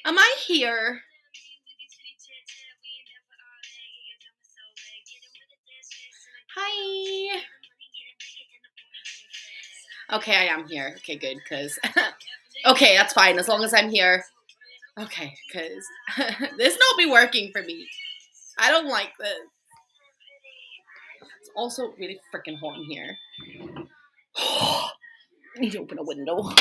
Am I here? Hi. Okay, I am here. Okay, good, because... okay, that's fine, as long as I'm here. Okay, because this not be working for me. I don't like this. It's also really freaking hot in here. I need to open a window.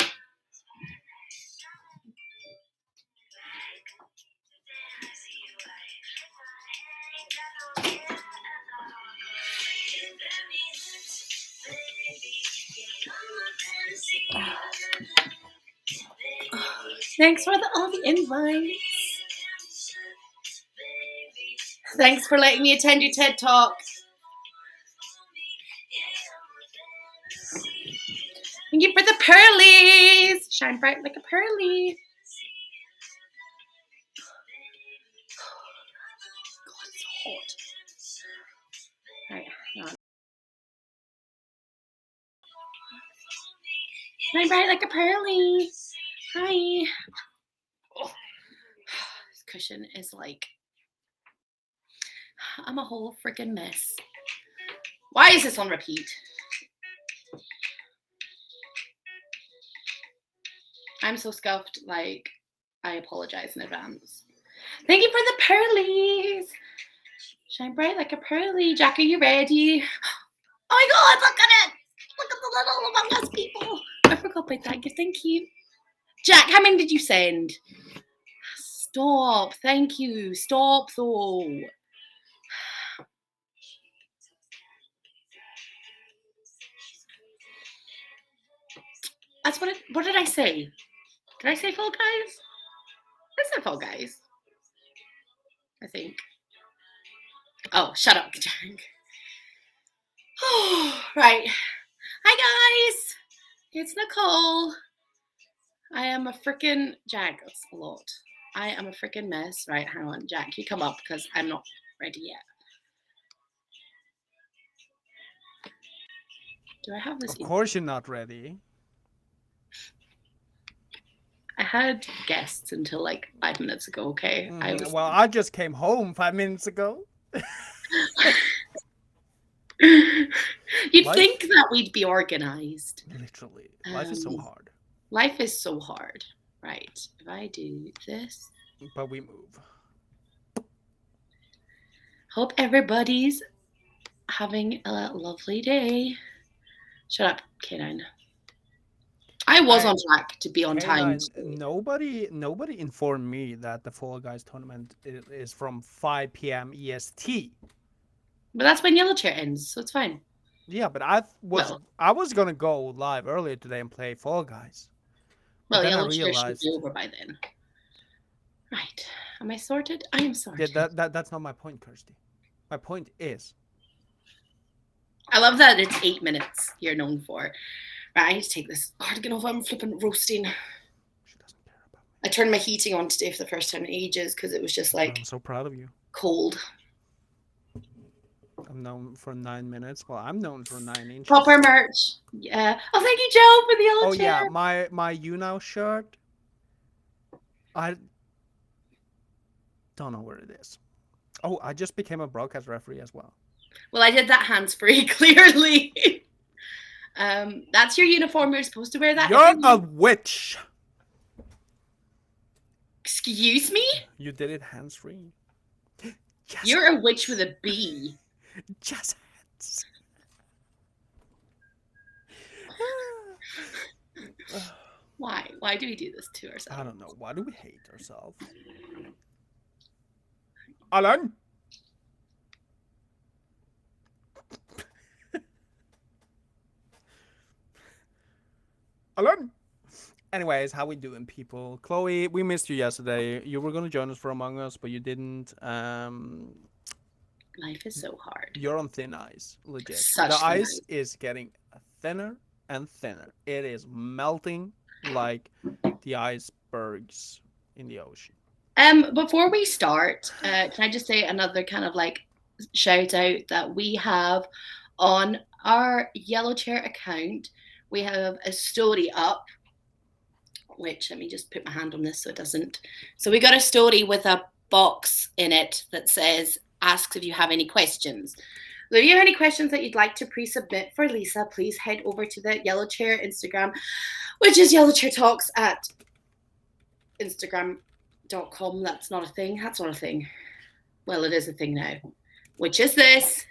Thanks for all the invites. Thanks for letting me attend your TED Talk. Thank you for the pearlies. Shine bright like a pearly. God, it's so hot. Right, hang on. Shine bright like a pearly. Hi. Oh, this cushion is like... I'm a whole freaking mess. Why is this on repeat? I'm so scuffed, like, I apologize in advance. Thank you for the pearlies. Shine bright like a pearly. Jack, are you ready? Oh my god, look at it! Look at the little Among Us people. I forgot about that. Thank you. Jack, how many did you send? Stop. Thank you. Stop, though. That's what did I say? Did I say Fall Guys? I said Fall Guys. I think. Oh, shut up, Jack. Oh, right. Hi, guys. It's Nicole. I am a freaking... Jack, that's a lot. I am a freaking mess. Right, hang on. Jack, you come up because I'm not ready yet. Do I have this? Of course you're not ready. I had guests until like 5 minutes ago, okay? I just came home 5 minutes ago. You'd think that we'd be organized. Literally. Life is so hard. Life is so hard. Right. If I do this. But we move. Hope everybody's having a lovely day. Shut up, K9. I was on track to be on time. Nobody informed me that the Fall Guys tournament is from 5 p.m. EST. But that's when Yellow Chair ends, so it's fine. Yeah, but I was gonna go live earlier today and play Fall Guys. Well, Yellow Chair should be over by then. Right. Am I sorted? I am sorted. Yeah, that's not my point, Kirsty. My point is... I love that it's 8 minutes you're known for. Right, I need to take this cardigan off. I'm flipping roasting. She doesn't care about me. I turned my heating on today for the first time in ages because it was just like... I'm so proud of you. Cold. I'm known for 9 minutes. Well, I'm known for 9 inches. Proper merch. Yeah. Oh, thank you, Joe, for the yellow chair. Yeah, my You Now shirt. I don't know where it is. Oh, I just became a broadcast referee as well. Well, I did that hands-free, clearly. That's your uniform. You're supposed to wear that. You're a witch. Excuse me? You did it hands-free. Yes. You're a witch with a B. Just hands. Why? Why do we do this to ourselves? I don't know. Why do we hate ourselves? Alan? Alan? Anyways, how we doing, people? Chloe, we missed you yesterday. You were going to join us for Among Us, but you didn't. Life is so hard. You're on thin ice, legit. Such the ice is getting thinner and thinner. It is melting like the icebergs in the ocean. Before we start, can I just say another kind of like shout out that we have on our Yellow Chair account? We have a story up which, let me just put my hand on this so it doesn't. So we got a story with a box in it that says, asks if you have any questions. So if you have any questions that you'd like to pre-submit for Lisa, please head over to the Yellow Chair Instagram, which is Yellow Chair Talks at Instagram.com. That's not a thing. That's not a thing. Well, it is a thing now. Which is this.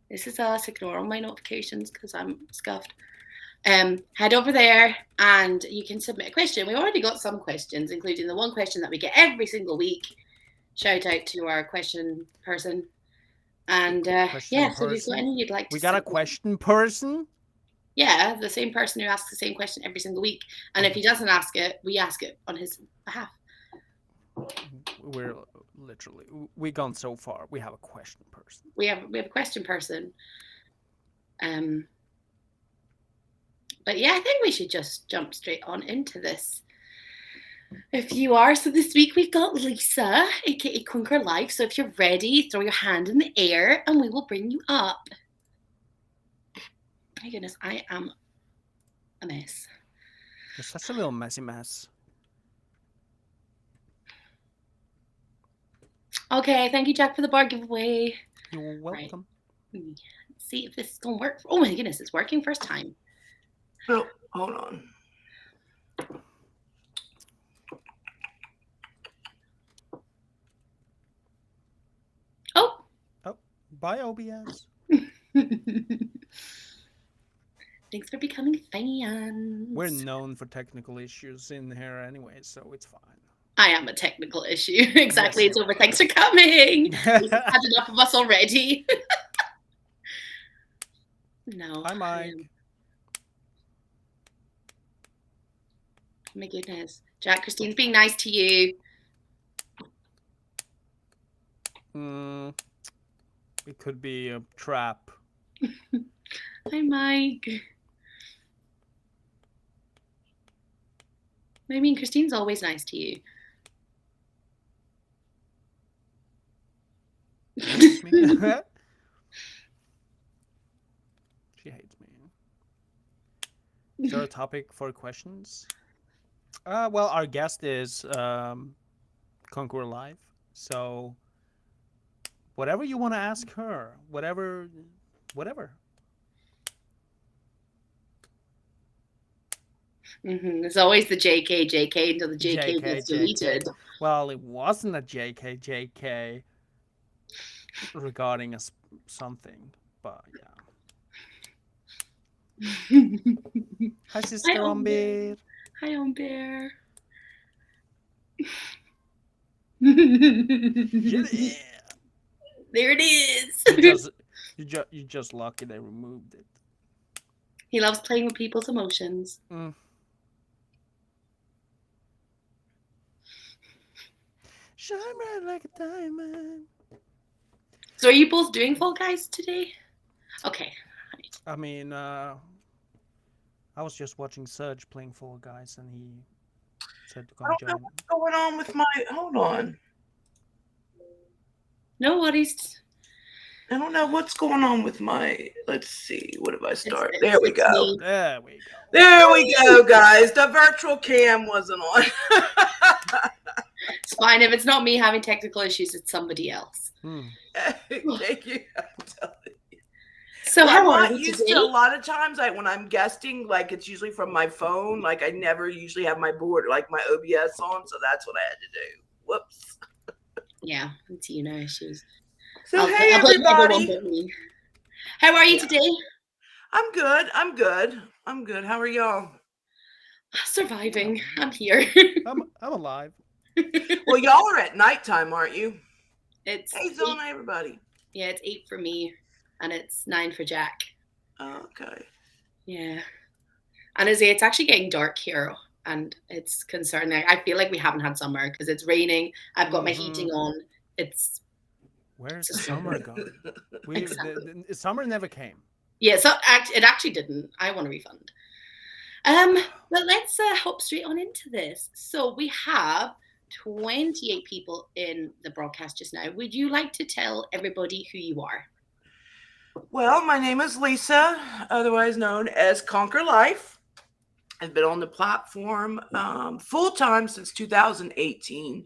This is us. Ignore all my notifications because I'm scuffed. Head over there and you can submit a question. We've already got some questions, including the one question that we get every single week. Shout out to our question person. And so if you've got any you'd like to We got a question person? Yeah, the same person who asks the same question every single week. And if he doesn't ask it, we ask it on his behalf. We're literally, we've gone so far. We have a question person. We have a question person. But yeah, I think we should just jump straight on into this. If you are, so this week we've got Lisa, aka ConquerLife. So if you're ready, throw your hand in the air and we will bring you up. My goodness, I am a mess. You're such a little messy mess. Okay, thank you, Jack, for the bar giveaway. You're welcome. Right. Let's see if this is going to work. Oh my goodness, it's working first time. Oh, hold on. Oh, bye, OBS. Thanks for becoming fans. We're known for technical issues in here anyway, so it's fine. I am a technical issue. Exactly, yes, it's over. Thanks for coming. We've had enough of us already. No. Hi, Mike. Oh my goodness. Jack, Christine's being nice to you. It could be a trap. Hi, Mike. I mean, Christine's always nice to you. Hates me. She hates me. Is there a topic for questions? Well, our guest is ConquerLife, so whatever you want to ask her, whatever. There's always the JK until the JK gets deleted. Well, it wasn't a JK regarding something, but yeah. Hi, Sister Umber. Hi, Umber. Yeah. There it is. You just lucky they removed it. He loves playing with people's emotions. Shine bright like a diamond. So are you both doing Fall Guys today? Okay. Right. I mean, I was just watching Serge playing Fall Guys, and he said to come join. I don't know what's going on with my... Hold on. No worries. I don't know what's going on with my... Let's see. What if I start? There we go. There we go. There we go, guys. The virtual cam wasn't on. It's fine. If it's not me having technical issues, it's somebody else. Thank you. So I'm not used to a lot of times, like when I'm guesting, like it's usually from my phone. Like I never usually have my board, like my OBS on, so that's what I had to do. Whoops. Yeah, it's issues. So hey everybody. How are you today? I'm good. How are y'all? Surviving. I'm here. I'm alive. Well, y'all are at nighttime, aren't you? It's hey, Zona, everybody. Yeah, it's 8 for me, and it's 9 for Jack. Okay. Yeah, and it's actually getting dark here, and it's concerning. I feel like we haven't had summer because it's raining. I've got my heating on. Where's the summer going? Exactly. The summer never came. Yeah, so it actually didn't. I want a refund. But let's hop straight on into this. So we have 28 people in the broadcast just now. Would you like to tell everybody who you are? Well, my name is Lisa, otherwise known as ConquerLife. I've been on the platform full time since 2018.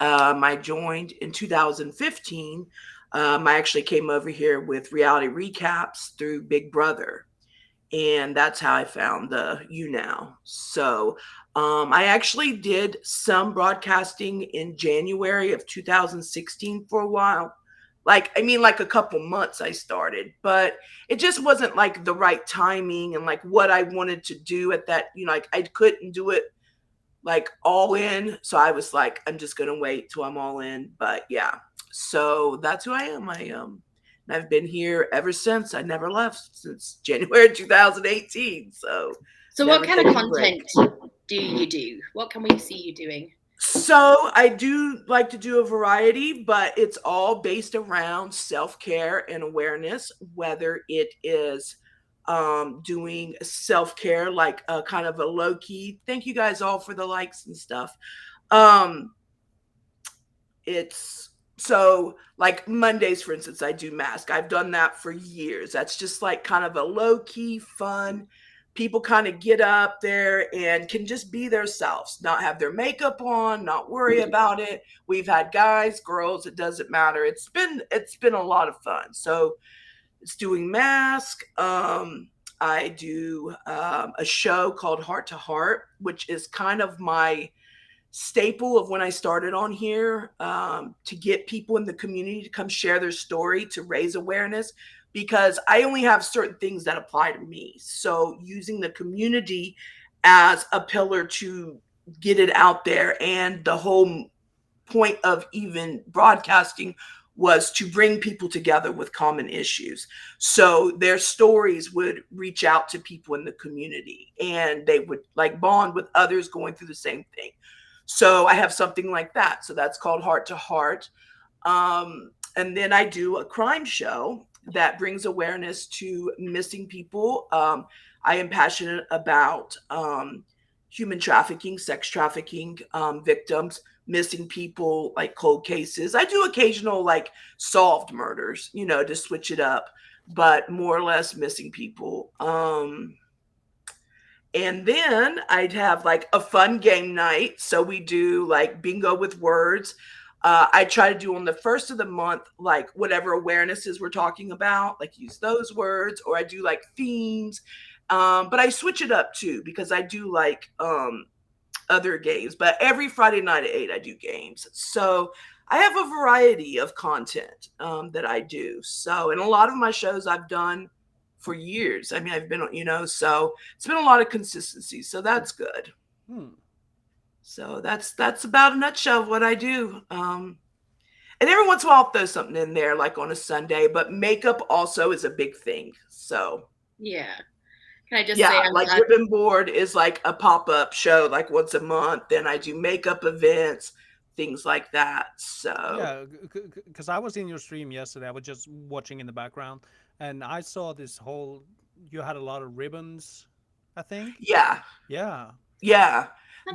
I joined in 2015. I actually came over here with reality recaps through Big Brother, and that's how I found the You Now. So I actually did some broadcasting in January of 2016 for a while. Like a couple months I started, but it just wasn't like the right timing and like what I wanted to do at that, like I couldn't do it like all in. So I was like, I'm just gonna wait till I'm all in. But yeah, so that's who I am. I've been here ever since. I never left since January 2018. So what never kind of taken a break. content do you do? What can we see you doing? So I do like to do a variety, but it's all based around self-care and awareness, whether it is doing self-care, like a kind of a low-key, thank you guys all for the likes and stuff. Um, it's so like Mondays, for instance, I do mask. I've done that for years. That's just like kind of a low-key fun. People kind of get up there and can just be themselves, not have their makeup on, not worry about it. We've had guys, girls, it doesn't matter. It's been a lot of fun. So it's doing mask. I do a show called Heart to Heart, which is kind of my staple of when I started on here, to get people in the community to come share their story, to raise awareness, because I only have certain things that apply to me. So using the community as a pillar to get it out there, and the whole point of even broadcasting was to bring people together with common issues. So their stories would reach out to people in the community, and they would like bond with others going through the same thing. So I have something like that. So that's called Heart to Heart. And then I do a crime show that brings awareness to missing people. I am passionate about human trafficking, sex trafficking victims, missing people, like cold cases. I do occasional like solved murders, to switch it up, but more or less missing people. And then I'd have like a fun game night. So we do like bingo with words. I try to do on the first of the month, like whatever awarenesses we're talking about, like use those words, or I do like themes. But I switch it up too, because I do like other games. But every Friday night at 8, I do games. So I have a variety of content that I do. So, and a lot of my shows I've done for years. I mean, I've been, so it's been a lot of consistency. So that's good. So that's about a nutshell of what I do. And every once in a while I'll throw something in there, like on a Sunday, but makeup also is a big thing. So yeah. Can I just say, like Ribbon Board is like a pop-up show, like once a month. Then I do makeup events, things like that. So yeah, because I was in your stream yesterday. I was just watching in the background, and I saw this whole. You had a lot of ribbons, I think. Yeah.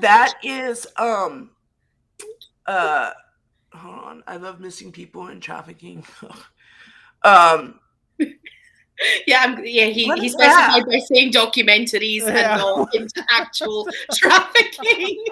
That is hold on. I love missing people and trafficking. He specified by saying documentaries and not into actual trafficking.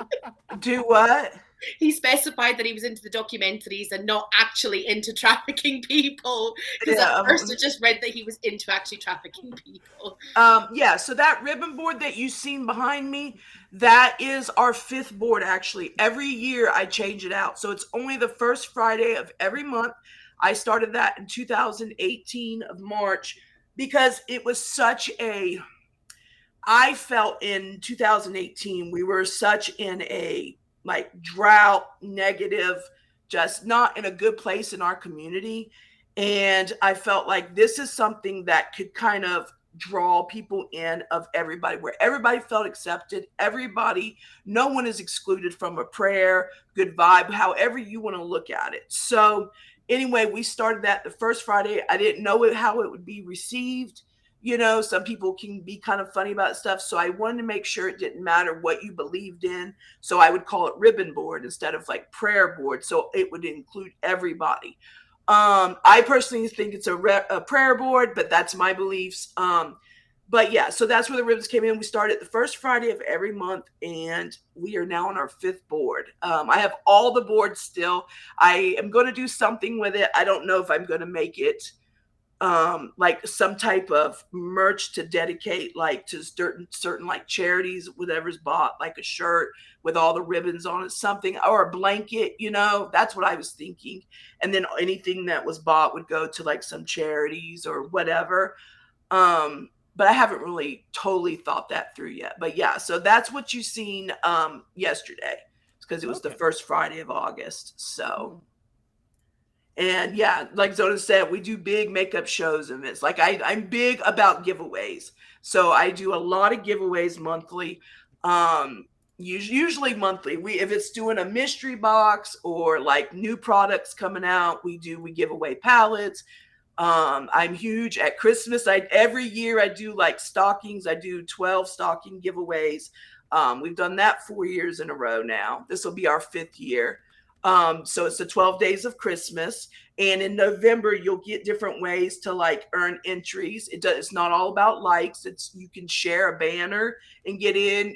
Do what? He specified that he was into the documentaries and not actually into trafficking people. Because at first I just read that he was into actually trafficking people. So that ribbon board that you've seen behind me, that is our 5th board actually. Every year I change it out. So it's only the first Friday of every month. I started that in 2018 of March, because it was I felt in 2018, we were such in a like drought, negative, just not in a good place in our community. And I felt like this is something that could kind of draw people in, of everybody, where everybody felt accepted, no one is excluded from a prayer, good vibe, however you want to look at it. So anyway, we started that the first Friday. I didn't know how it would be received. Some people can be kind of funny about stuff. So I wanted to make sure it didn't matter what you believed in. So I would call it ribbon board instead of like prayer board. So it would include everybody. I personally think it's a prayer board, but that's my beliefs. But yeah, so that's where the ribbons came in. We started the first Friday of every month, and we are now on our fifth board. I have all the boards still. I am going to do something with it. I don't know if I'm going to make it like some type of merch to dedicate like to certain like charities, whatever's bought, like a shirt with all the ribbons on it, something, or a blanket, that's what I was thinking. And then anything that was bought would go to like some charities or whatever. But I haven't really totally thought that through yet. But yeah, so that's what you seen yesterday, because it was the Okay. first Friday of August. So Oh, and yeah, like Zona said, we do big makeup shows and it's like I'm big about giveaways. So I do a lot of giveaways monthly. Usually monthly. If it's doing a mystery box or like new products coming out, we give away palettes. I'm huge at Christmas. Every year I do like stockings. I do 12 stocking giveaways. We've done that 4 years in a row now. This will be our fifth year. So it's the 12 days of Christmas. And in November, you'll get different ways to like earn entries. It's not all about likes. You can share a banner and get in,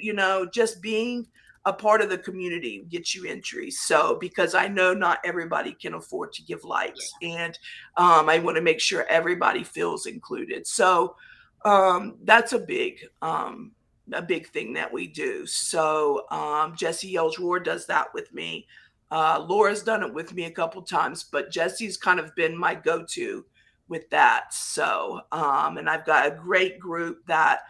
just being a part of the community gets you entries. So because I know not everybody can afford to give likes, and I want to make sure everybody feels included. So that's a big thing that we do. So Jesse Yells Roar does that with me. Laura's done it with me a couple times, but Jesse's kind of been my go-to with that. So, and I've got a great group that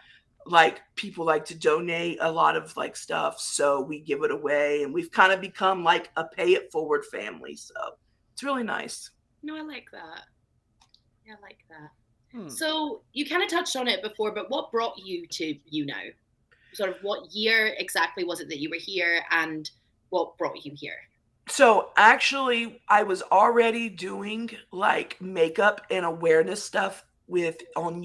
like people like to donate a lot of like stuff. So we give it away, and we've kind of become like a pay it forward family. So it's really nice. No, I like that. Yeah, I like that. hmm. So you kind of touched on it before, but what brought you to now? Sort of what year exactly was it that you were here, and what brought you here? So actually, I was already doing like makeup and awareness stuff with on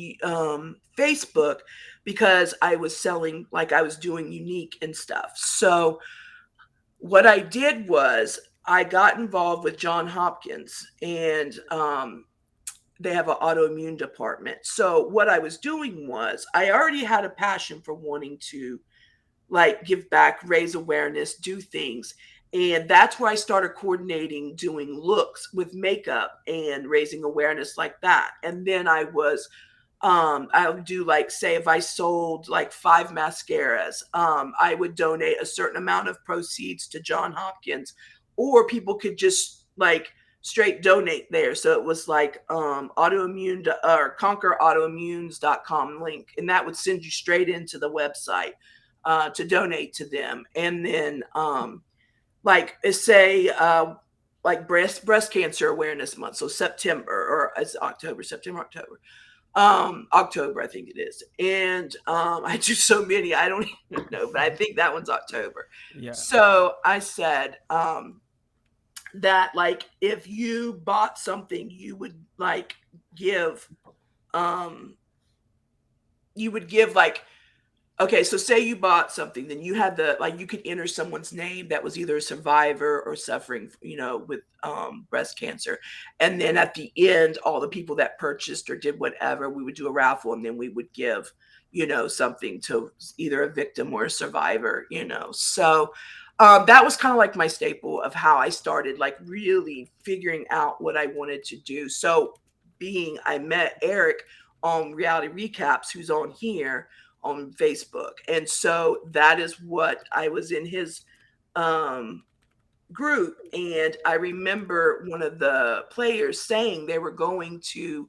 Facebook, because I was selling, like I was doing unique and stuff. So what I did was I got involved with John Hopkins, and they have an autoimmune department. So what I was doing was I already had a passion for wanting to like give back, raise awareness, do things. And that's where I started coordinating doing looks with makeup and raising awareness like that. And then I would do like, say if I sold like 5 mascaras, I would donate a certain amount of proceeds to John Hopkins, or people could just like straight donate there. So it was like autoimmune or ConquerAutoimmunes.com link, and that would send you straight into the website to donate to them. And then like say like breast cancer awareness month, so September, or it's October, October I think it is. And I do so many I don't even know, but I think that one's October. Yeah. So I said that like if you bought something, you would like give like, okay, so say you bought something, then you had you could enter someone's name that was either a survivor or suffering, with breast cancer. And then at the end, all the people that purchased or did whatever, we would do a raffle, and then we would give, something to either a victim or a survivor, So that was kind of like my staple of how I started, like really figuring out what I wanted to do. So I met Eric on Reality Recaps, who's on here on Facebook. And so that is what I was in his group. And I remember one of the players saying they were going to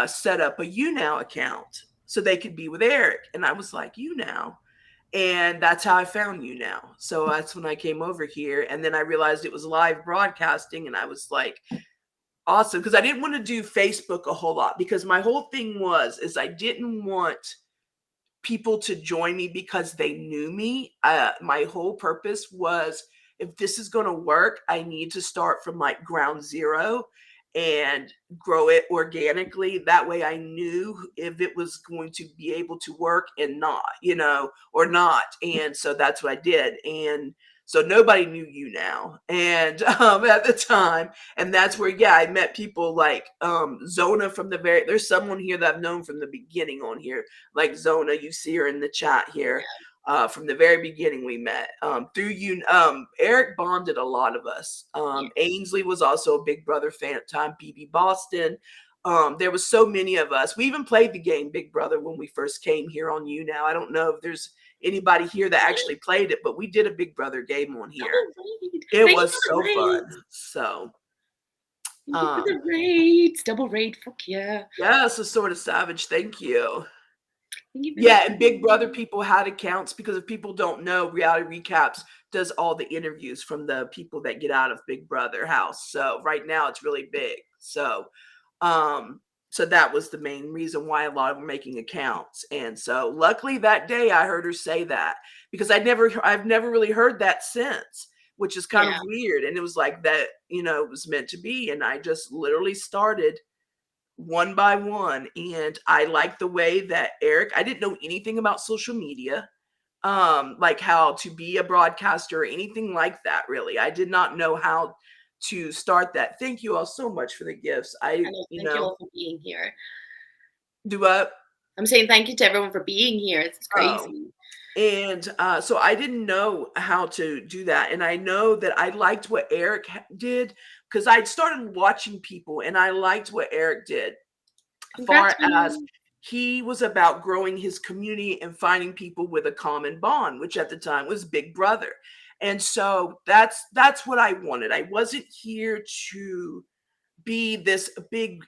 set up a YouNow account so they could be with Eric. And I was like, YouNow. And that's how I found YouNow. So that's when I came over here. And then I realized it was live broadcasting. And I was like, awesome. Because I didn't want to do Facebook a whole lot, because my whole thing is I didn't want people to join me because they knew me. My whole purpose was, if this is going to work, I need to start from like ground zero and grow it organically. That way I knew if it was going to be able to work and not, or not. And so that's what I did. And So nobody knew you now. And at the time, and that's where, yeah, I met people like Zona from there's someone here that I've known from the beginning on here, like Zona, you see her in the chat here. From the very beginning we met through you. Eric bonded a lot of us. Ainsley was also a Big Brother fan at the time, BB Boston. There was so many of us. We even played the game Big Brother when we first came here on You Now. I don't know if there's anybody here that actually played it, but we did a Big Brother game on here. It was so fun. So thank you for the raids. Double raid, fuck yeah. Yeah, so sort of savage. Thank you. Yeah, and Big Brother people had accounts, because if people don't know, Reality Recaps does all the interviews from the people that get out of Big Brother house. So right now it's really big. So so that was the main reason why a lot of them are making accounts. And so luckily that day I heard her say that, because I've never really heard that since, which is kind of weird. And it was like that, it was meant to be. And I just literally started one by one. And I like the way that Eric, I didn't know anything about social media, like how to be a broadcaster or anything like that, really. I did not know how to start that. Thank you all so much for the gifts. Thank you all for being here. Do what? I'm saying thank you to everyone for being here. It's crazy. And so I didn't know how to do that. And I know that I liked what Eric did, because I'd started watching people and I liked what Eric did. Far as he was about growing his community and finding people with a common bond, which at the time was Big Brother. And so that's what I wanted. I wasn't here to be this big,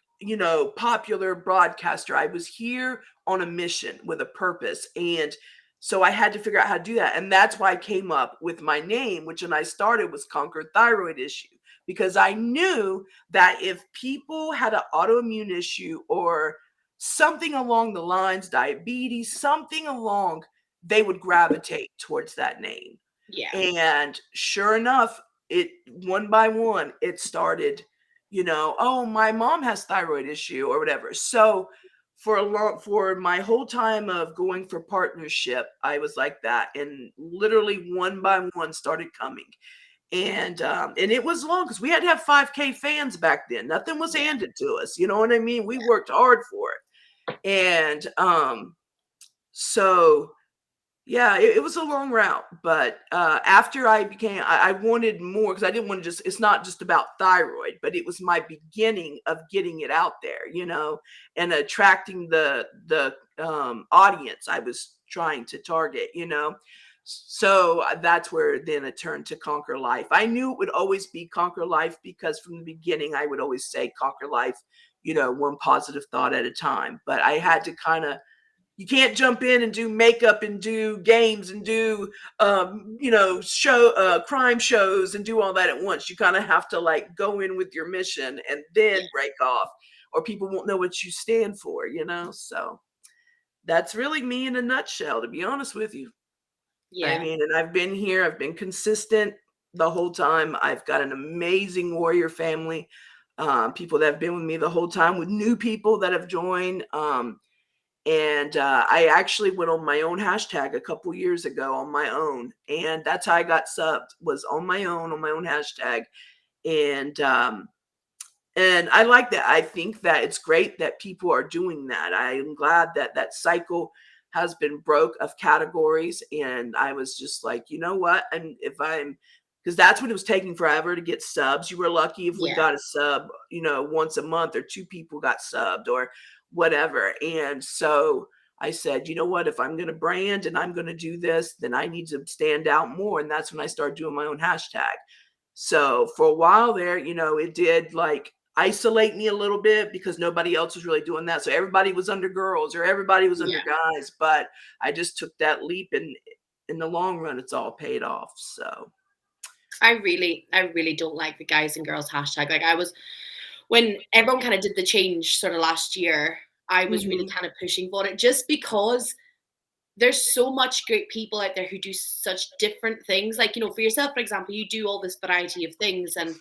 popular broadcaster. I was here on a mission with a purpose. And so I had to figure out how to do that. And that's why I came up with my name, which when I started was Conquer Thyroid Issue, because I knew that if people had an autoimmune issue or something along the lines, diabetes, something along, they would gravitate towards that name. Yeah. And sure enough, it one by one, it started, oh, my mom has thyroid issue or whatever. So for my whole time of going for partnership, I was like that, and literally one by one started coming. And it was long, because we had to have 5K fans back then. Nothing was handed to us. You know what I mean? We worked hard for it. And so yeah, it was a long route. But after I wanted more, because I didn't want to it's not just about thyroid, but it was my beginning of getting it out there, and attracting the audience I was trying to target, So that's where then it turned to ConquerLife. I knew it would always be ConquerLife, because from the beginning I would always say ConquerLife, one positive thought at a time. But I had to you can't jump in and do makeup and do games and do, crime shows and do all that at once. You kind of have to go in with your mission and then break off, or people won't know what you stand for, So that's really me in a nutshell, to be honest with you. Yeah. I mean, and I've been here, I've been consistent the whole time. I've got an amazing warrior family, people that have been with me the whole time, with new people that have joined. And I actually went on my own hashtag a couple years ago on my own. And that's how I got subbed, was on my own hashtag. And I like that. I think that it's great that people are doing that. I am glad that that cycle has been broke of categories. And I was just like, you know what? And because that's when it was taking forever to get subs. You were lucky if we got a sub, once a month, or two people got subbed or whatever. And so I said, you know what, if I'm going to brand and I'm going to do this, then I need to stand out more. And that's when I started doing my own hashtag. So for a while there, it did isolate me a little bit, because nobody else was really doing that. So everybody was under girls, or everybody was under guys. But I just took that leap, and in the long run, it's all paid off. So I really don't like the guys and girls hashtag. When everyone kind of did the change sort of last year, I was really kind of pushing for it, just because there's so much great people out there who do such different things. For yourself, for example, you do all this variety of things, and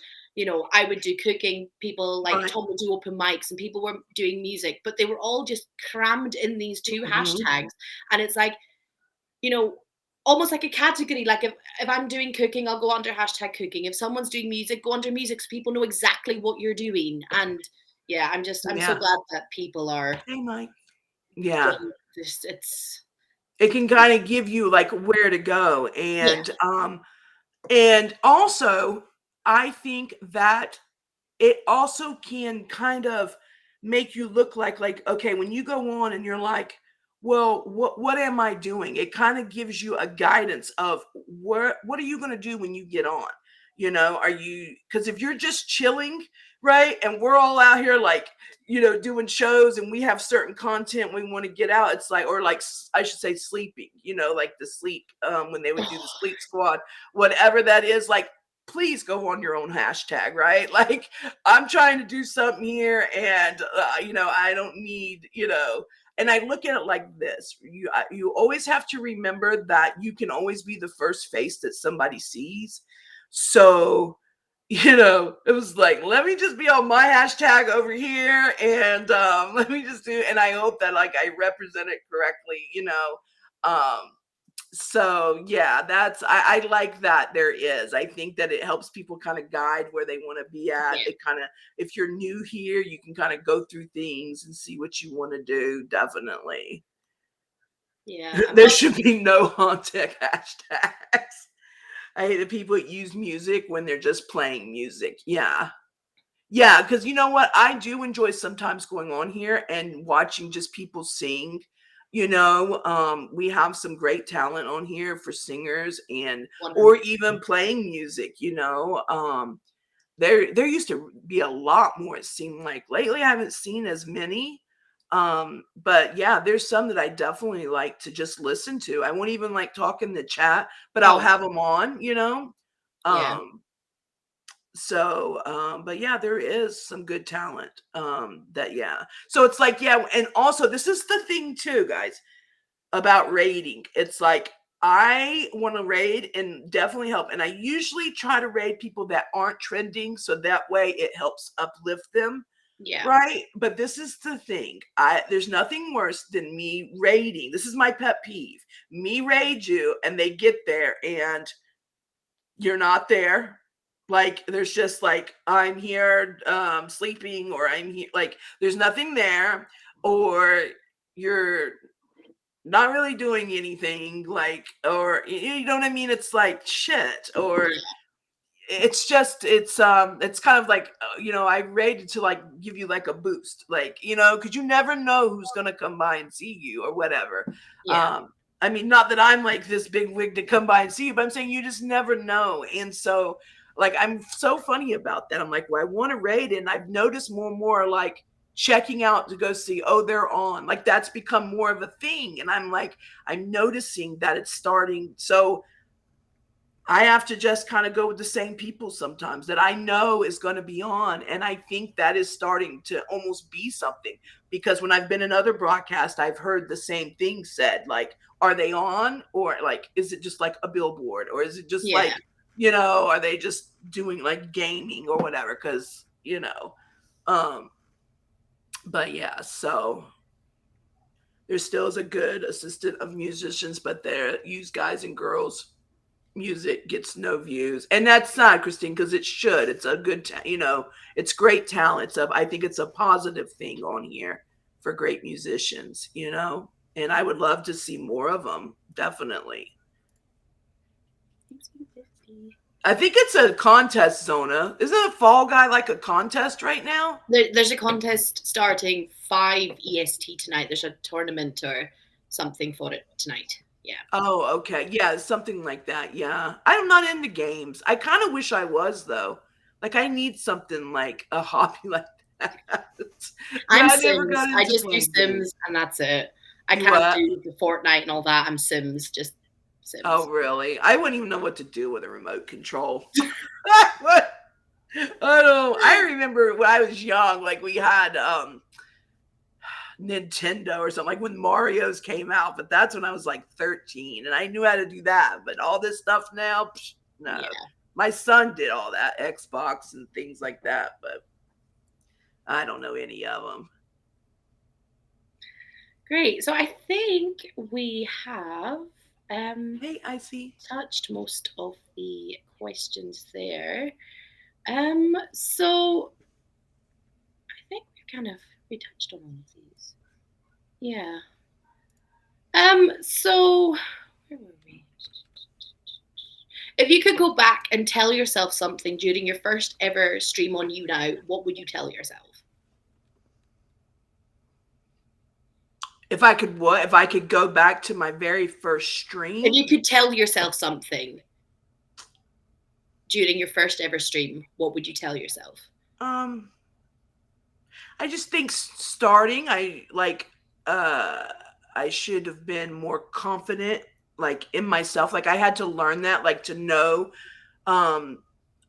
I would do cooking, people Tom would do open mics, and people were doing music, but they were all just crammed in these two hashtags. And it's almost like a category. Like if I'm doing cooking, I'll go under hashtag cooking. If someone's doing music, go under music, so people know exactly what you're doing. And yeah, I'm so Yeah. glad that people are Hey, Mike. Yeah. getting this. It's It can kind of give you like where to go. yeah, And also I think that it also can kind of make you look like okay, when you go on and you're like, well, what am I doing? It kind of gives you a guidance of what are you going to do when you get on? Are you, because if you're just chilling, right, and we're all out here like, doing shows and we have certain content we want to get out, it's like, or like I should say sleeping, like the sleep, when they would do the sleep squad, whatever that is, like, please go on your own hashtag, right? Like, I'm trying to do something here, and I don't need, and I look at it like this: you always have to remember that you can always be the first face that somebody sees. So, it was like, let me just be on my hashtag over here, and let me just do, and I hope that like I represent it correctly, um so yeah, I like that there is. I think that it helps people kind of guide where they want to be at. yeah, It kind of, if you're new here, you can kind of go through things and see what you want to do. Definitely. yeah. I'm There not, should be no haunted hashtags. I hate the people that use music when they're just playing music. Yeah. Yeah, because you know what? I do enjoy sometimes going on here and watching just people sing. We have some great talent on here for singers and or 100. even playing music. There used to be a lot more. It seemed like lately I haven't seen as many. But yeah, there's some that I definitely like to just listen to. I won't even like talk in the chat, but I'll Oh have them on. yeah, Um, but yeah, there is some good talent. Yeah. So it's like, yeah, and also this is the thing too, guys, about raiding. It's like I want to raid and definitely help. And I usually try to raid people that aren't trending, so that way it helps uplift them. yeah, Right. But this is the thing. There's nothing worse than me raiding. This is my pet peeve. Me raid you and they get there and you're not there. Like, there's just like, I'm here sleeping, or I'm here, like there's nothing there, or you're not really doing anything, like, or you know what I mean? It's like shit, or yeah, it's kind of like, I rated to like give you like a boost, like, because you never know who's gonna come by and see you or whatever. yeah, um I mean, not that I'm like this big wig to come by and see you, but I'm saying you just never know. And so like, I'm so funny about that. I'm like, well, I want to raid, and I've noticed more and more like checking out to go see, oh, they're on, like that's become more of a thing. And I'm like, I'm noticing that it's starting. So I have to just kind of go with the same people sometimes that I know is going to be on. And I think that is starting to almost be something, because when I've been in other broadcasts, I've heard the same thing said, like, are they on? Or like, is it just like a billboard? Or is it just yeah. like, are they just doing like gaming or whatever? Because, um, but yeah, so there still is a good assistant of musicians, but they're use guys and girls music gets no views, and that's sad, Christine, because it should. It's a good it's great talent. I think it's a positive thing on here for great musicians, and I would love to see more of them, definitely. I think it's a contest, Zona. Isn't a Fall Guy like a contest right now? There's a contest starting 5 EST tonight. There's a tournament or something for it tonight. Yeah. Oh, okay. Yeah, something like that. Yeah. I'm not into games. I kind of wish I was, though. Like, I need something like a hobby like that. I'm I never Sims. got I into just do playing games. Sims and that's it. I You can't what? do the Fortnite and all that. I'm Sims, just Oh, Sims. really? I wouldn't even know what to do with a remote control. I don't. I remember when I was young, like we had Nintendo or something, like when Mario's came out, but that's when I was like 13 and I knew how to do that. But all this stuff now, no. Yeah. My son did all that, Xbox and things like that, but I don't know any of them. Great. So I think we have Hey, I see. touched most of the questions there. So I think we touched on all of these. Yeah. So where were we? If you could go back and tell yourself something during your first ever stream on You Now, what would you tell yourself? If I could what? If I could go back to my very first If stream? you could tell yourself something during your first ever stream, what would you tell yourself? Um, I just think starting, I should have been more confident, like in myself. Like I had to learn that, like to know. Um,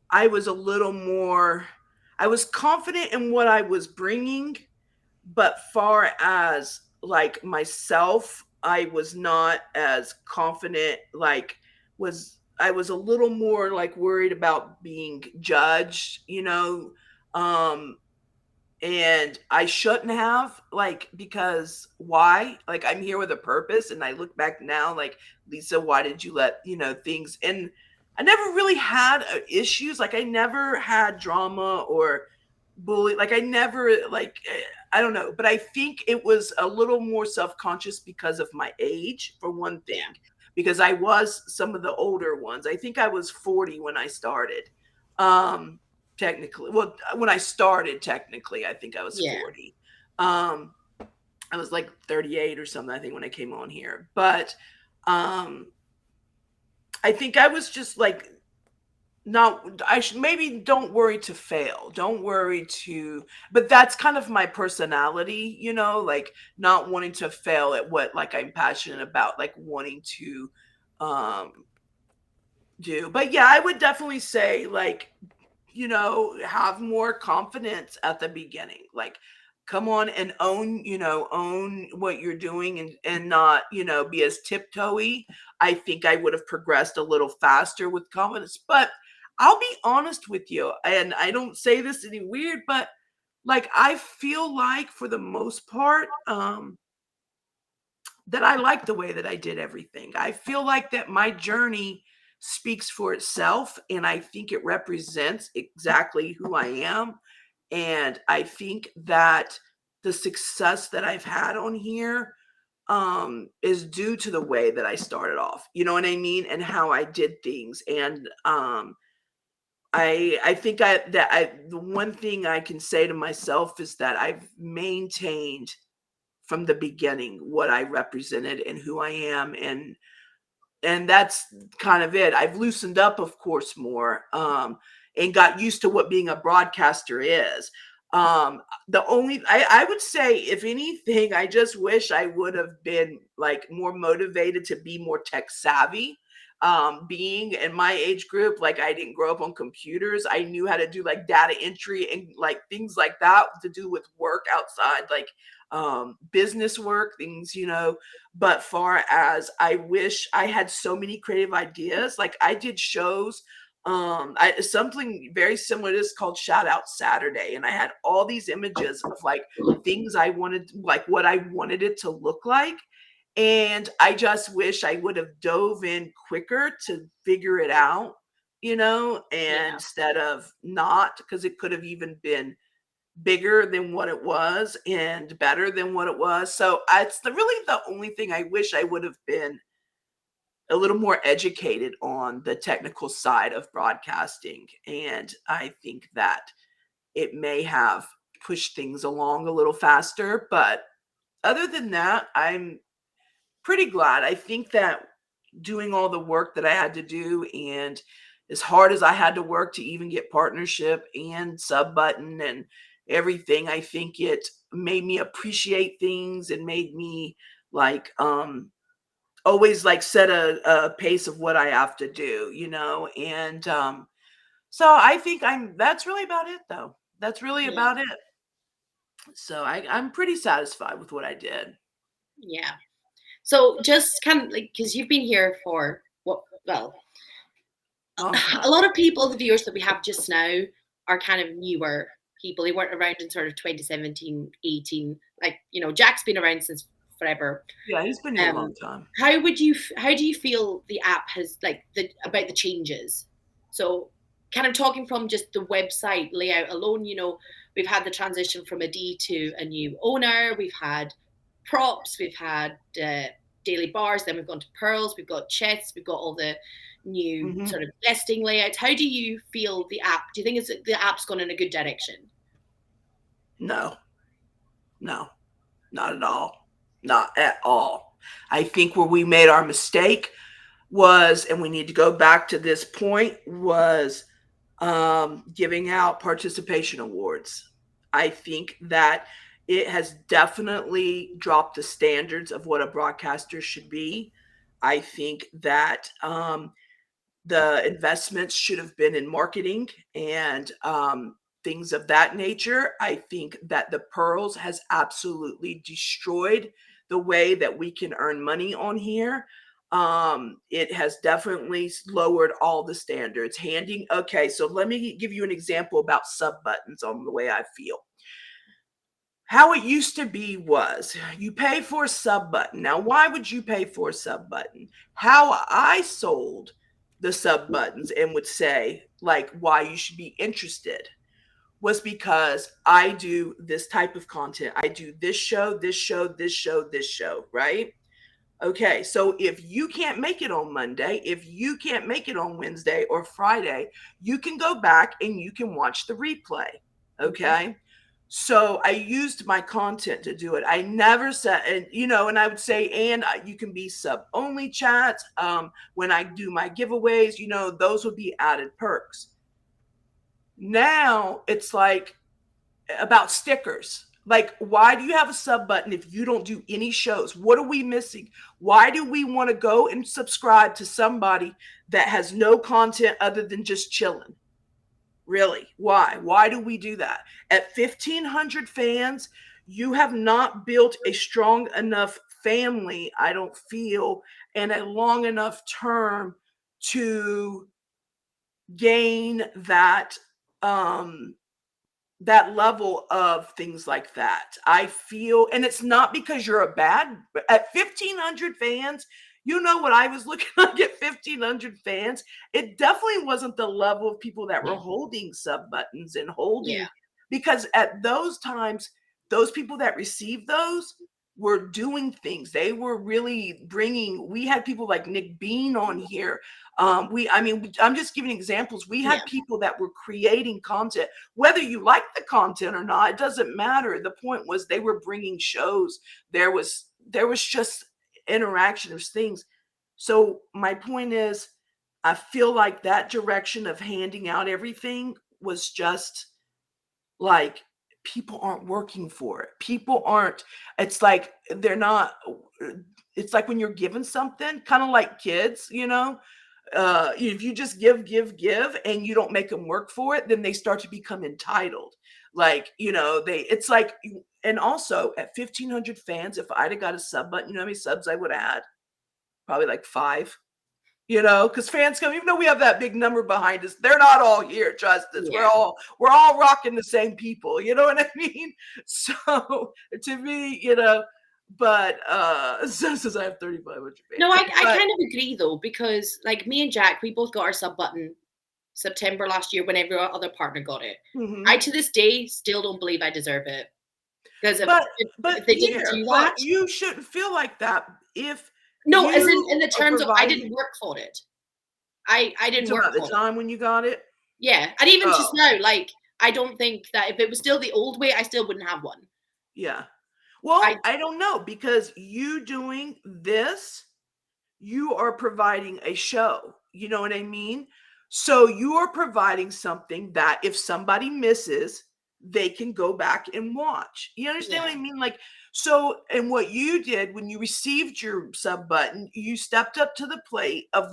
I was a little more. I was confident in what I was bringing, but far as like myself, I was not as confident. I was a little more like worried about being judged, um and I shouldn't have, like, because why? Like, I'm here with a purpose, and I look back now, like, Lisa, why did you let things? And I never really had issues. Like, I never had drama or bully. Like, I never I don't know, but I think it was a little more self-conscious because of my age, for one thing, Yeah. because I was some of the older ones. I think I was 40 when I started. Um, technically, well, when I started, technically, I think I was Yeah. 40. Um, I was like 38 or something, I think, when I came on here. But um, I think I was just like, not, I should maybe don't worry to fail. Don't worry to, but that's kind of my personality, like not wanting to fail at what like I'm passionate about, like wanting to um do. But yeah, I would definitely say like, have more confidence at the beginning. Like come on and own what you're doing, and not, be as tiptoey. I think I would have progressed a little faster with confidence. But I'll be honest with you, and I don't say this any weird, but like I feel like for the most part, that I like the way that I did everything. I feel like that my journey speaks for itself, and I think it represents exactly who I am. And I think that the success that I've had on here is due to the way that I started off. You know what I mean? And how I did things. And I think the one thing I can say to myself is that I've maintained from the beginning what I represented and who I am, and that's kind of it. I've loosened up, of course, more, and got used to what being a broadcaster is. The only I would say, if anything, I just wish I would have been like more motivated to be more tech savvy. Being in my age group, like I didn't grow up on computers. I knew how to do like data entry and like things like that to do with work outside, like business work, things, but far as I wish I had so many creative ideas. Like I did shows, something very similar to this called Shout Out Saturday, and I had all these images of like things I wanted, like what I wanted it to look like. And I just wish I would have dove in quicker to figure it out, and Yeah. instead of not, because it could have even been bigger than what it was and better than what it was. So it's really the only thing I wish I would have been a little more educated on the technical side of broadcasting. And I think that it may have pushed things along a little faster. But other than that, I'm pretty glad. I think that doing all the work that I had to do, and as hard as I had to work to even get partnership and sub button and everything, I think it made me appreciate things and made me like always like set a pace of what I have to do, and so I think that's really about it though. That's really Yeah. about it. So I'm pretty satisfied with what I did. Yeah. So just kind of like, because you've been here for what, well, Long a time. lot of people, the viewers that we have just now, are kind of newer people. They weren't around in sort of 2017, 18. Like, Jack's been around since forever. Yeah, he's been here a long time. How do you feel the app has about the changes? So kind of talking from just the website layout alone, we've had the transition from a D to a new owner, we've had props, we've had daily bars, then we've gone to pearls, we've got chests, we've got all the new sort of nesting layouts. How do you feel the app? Do you think the app's gone in a good direction? No, not at all. Not at all. I think where we made our mistake was, and we need to go back to this point, was giving out participation awards. I think that it has definitely dropped the standards of what a broadcaster should be. I think that the investments should have been in marketing and things of that nature. I think that the Pearls has absolutely destroyed the way that we can earn money on here. It has definitely lowered all the standards. Okay, so let me give you an example about sub buttons on the way I feel. How it used to be was you pay for a sub button. Now, why would you pay for a sub button? How I sold the sub buttons and would say, like, why you should be interested was because I do this type of content. I do this show, this show, this show, this show, right? Okay, so if you can't make it on Monday, if you can't make it on Wednesday or Friday, you can go back and you can watch the replay. Okay. So I used my content to do it. I never said, and I would say, and you can be sub only chats. When I do my giveaways, those would be added perks. Now it's like about stickers. Like, why do you have a sub button if you don't do any shows? What are we missing? Why do we want to go and subscribe to somebody that has no content other than just chilling? Really? Why? Why do we do that? At 1,500 fans, you have not built a strong enough family, I don't feel, and a long enough term to gain that that level of things like that. I feel, and it's not because you're at 1,500 fans, what I was looking like at 1,500 fans. It definitely wasn't the level of people that were holding sub buttons and holding, because at those times, those people that received those were doing things. They were really we had people like Nick Bean on here. I'm just giving examples. We had people that were creating content, whether you like the content or not, it doesn't matter. The point was they were bringing shows. There was just interaction of things. So my point is, I feel like that direction of handing out everything was just like, people aren't working for it. People aren't, it's like they're not, it's like when you're given something, kind of like kids, if you just give and you don't make them work for it, then they start to become entitled. Like, it's like, and also at 1,500 fans, if I'd have got a sub button, how many subs I would have had? Probably like 5. Because fans come, even though we have that big number behind us, they're not all here. Trust us. Yeah. We're all rocking the same people. You know what I mean? So to me, but since I have 3,500 fans. No, I kind of agree though, because like me and Jack, we both got our sub button September last year when every other partner got it. I to this day still don't believe I deserve it. Because if they didn't do that, you shouldn't feel like that if. No, as in the terms of I didn't work for it. I didn't work for the time when you got it. Yeah, and even just now, like I don't think that if it was still the old way, I still wouldn't have one. Yeah. Well, I don't know, because you doing this, you are providing a show. You know what I mean? So you are providing something that if somebody misses, they can go back and watch. You understand what I mean? Like, so, and what you did when you received your sub button, you stepped up to the plate of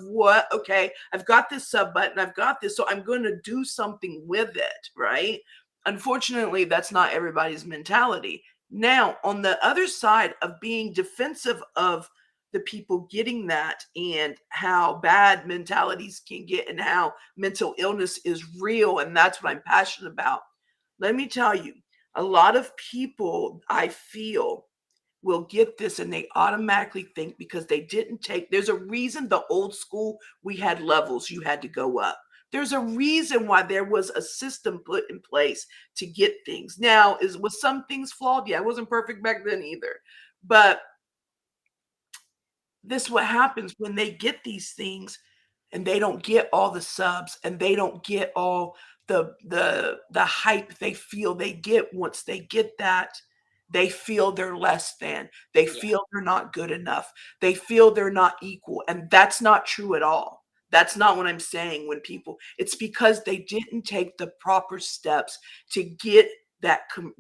okay, I've got this sub button, I've got this, so I'm going to do something with it, right? Unfortunately, that's not everybody's mentality. Now, on the other side of being defensive of the people getting that and how bad mentalities can get and how mental illness is real, and that's what I'm passionate about. Let me tell you, a lot of people, I feel, will get this and they automatically think because they didn't take, there's a reason the old school, we had levels, you had to go up. There's a reason why there was a system put in place to get things. Now, was some things flawed? Yeah, it wasn't perfect back then either. But this what happens when they get these things and they don't get all the subs and they don't get all the hype they feel they get. Once they get that, they feel they're less than, they Yeah. feel they're not good enough, they feel they're not equal, and that's not true at all. That's not what I'm saying. When people, it's because they didn't take the proper steps to get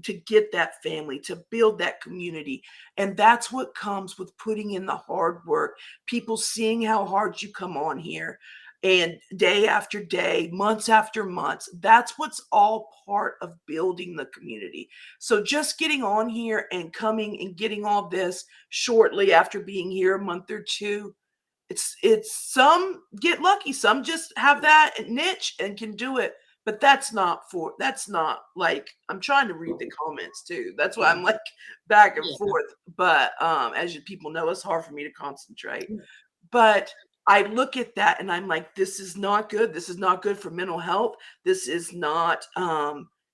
to get that family, to build that community. And that's what comes with putting in the hard work, people seeing how hard you come on here, and day after day, months after months. That's what's all part of building the community. So just getting on here and coming and getting all this shortly after being here a month or two, it's some get lucky, some just have that niche and can do it. But that's not like, I'm trying to read the comments too, that's why I'm like back and Yeah. forth. But as you people know, it's hard for me to concentrate. But I look at that and I'm like, this is not good. This is not good for mental health. This is not,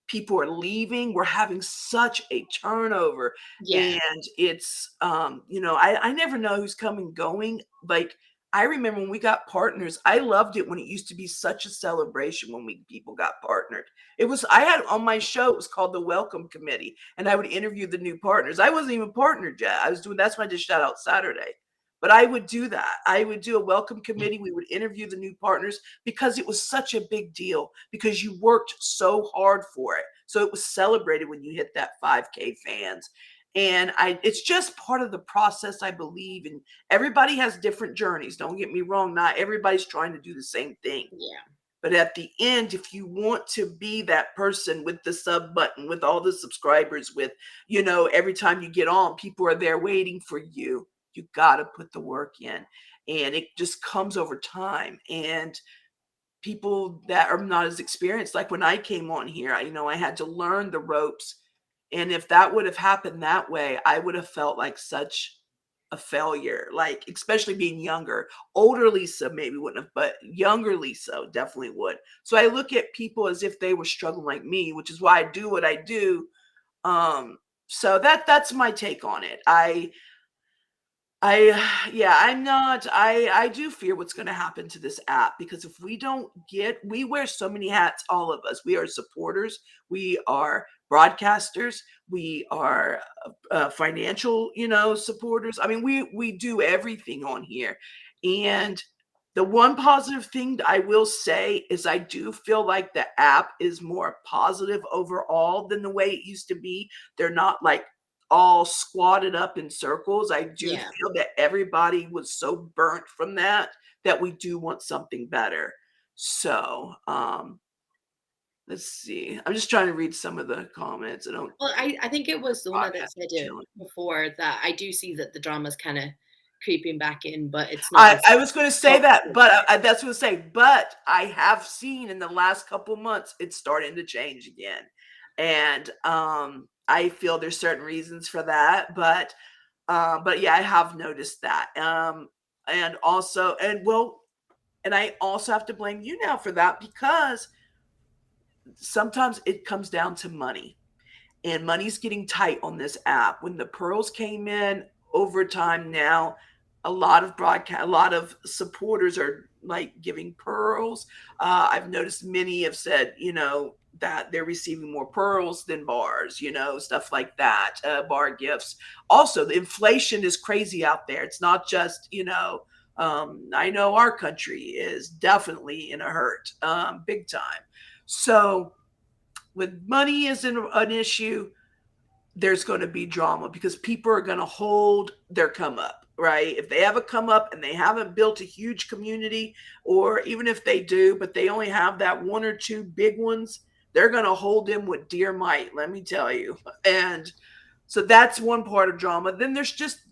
people are leaving. We're having such a turnover. Yeah. And it's, I never know who's coming, going. Like, I remember when we got partners, I loved it when it used to be such a celebration when people got partnered. It was, I had on my show, it was called the Welcome Committee, and I would interview the new partners. I wasn't even partnered yet. I was doing, that's when I did Shout Out Saturday. But I would do that. I would do a welcome committee. We would interview the new partners because it was such a big deal, because you worked so hard for it. So it was celebrated when you hit that 5K fans. And it's just part of the process, I believe. And everybody has different journeys. Don't get me wrong. Not everybody's trying to do the same thing. Yeah. But at the end, if you want to be that person with the sub button, with all the subscribers, with, every time you get on, people are there waiting for you. You got to put the work in, and it just comes over time. And people that are not as experienced, like when I came on here, I had to learn the ropes. And if that would have happened that way, I would have felt like such a failure, like, especially being younger. Older Lisa maybe wouldn't have, but younger Lisa definitely would. So I look at people as if they were struggling like me, which is why I do what I do. So that's my take on it. Yeah, I'm not, I do fear what's going to happen to this app, because if we wear so many hats, all of us. We are supporters, we are broadcasters, we are financial, supporters. I mean, we do everything on here. And the one positive thing I will say is I do feel like the app is more positive overall than the way it used to be. They're not like all squatted up in circles. I do Yeah. feel that everybody was so burnt from that we do want something better. So, let's see. I'm just trying to read some of the comments. Well, I think it was Zona Podcast that said it chilling. before, that I do see that the drama's kind of creeping back in, but it's not. I was going to say that, but that's what I say. But I have seen in the last couple months, it's starting to change again. And I feel there's certain reasons for that, but yeah, I have noticed that. And also, and I also have to blame you now for that, because sometimes it comes down to money, and money's getting tight on this app. When the pearls came in over time, now a lot of supporters are like giving pearls. I've noticed many have said, that they're receiving more pearls than bars, stuff like that, bar gifts. Also, the inflation is crazy out there. It's not just, I know our country is definitely in a hurt, big time. So when money is an issue, there's going to be drama, because people are going to hold their come up, right? If they have a come up and they haven't built a huge community, or even if they do, but they only have that one or two big ones, they're going to hold them with dear might, let me tell you. And so that's one part of drama. Then there's just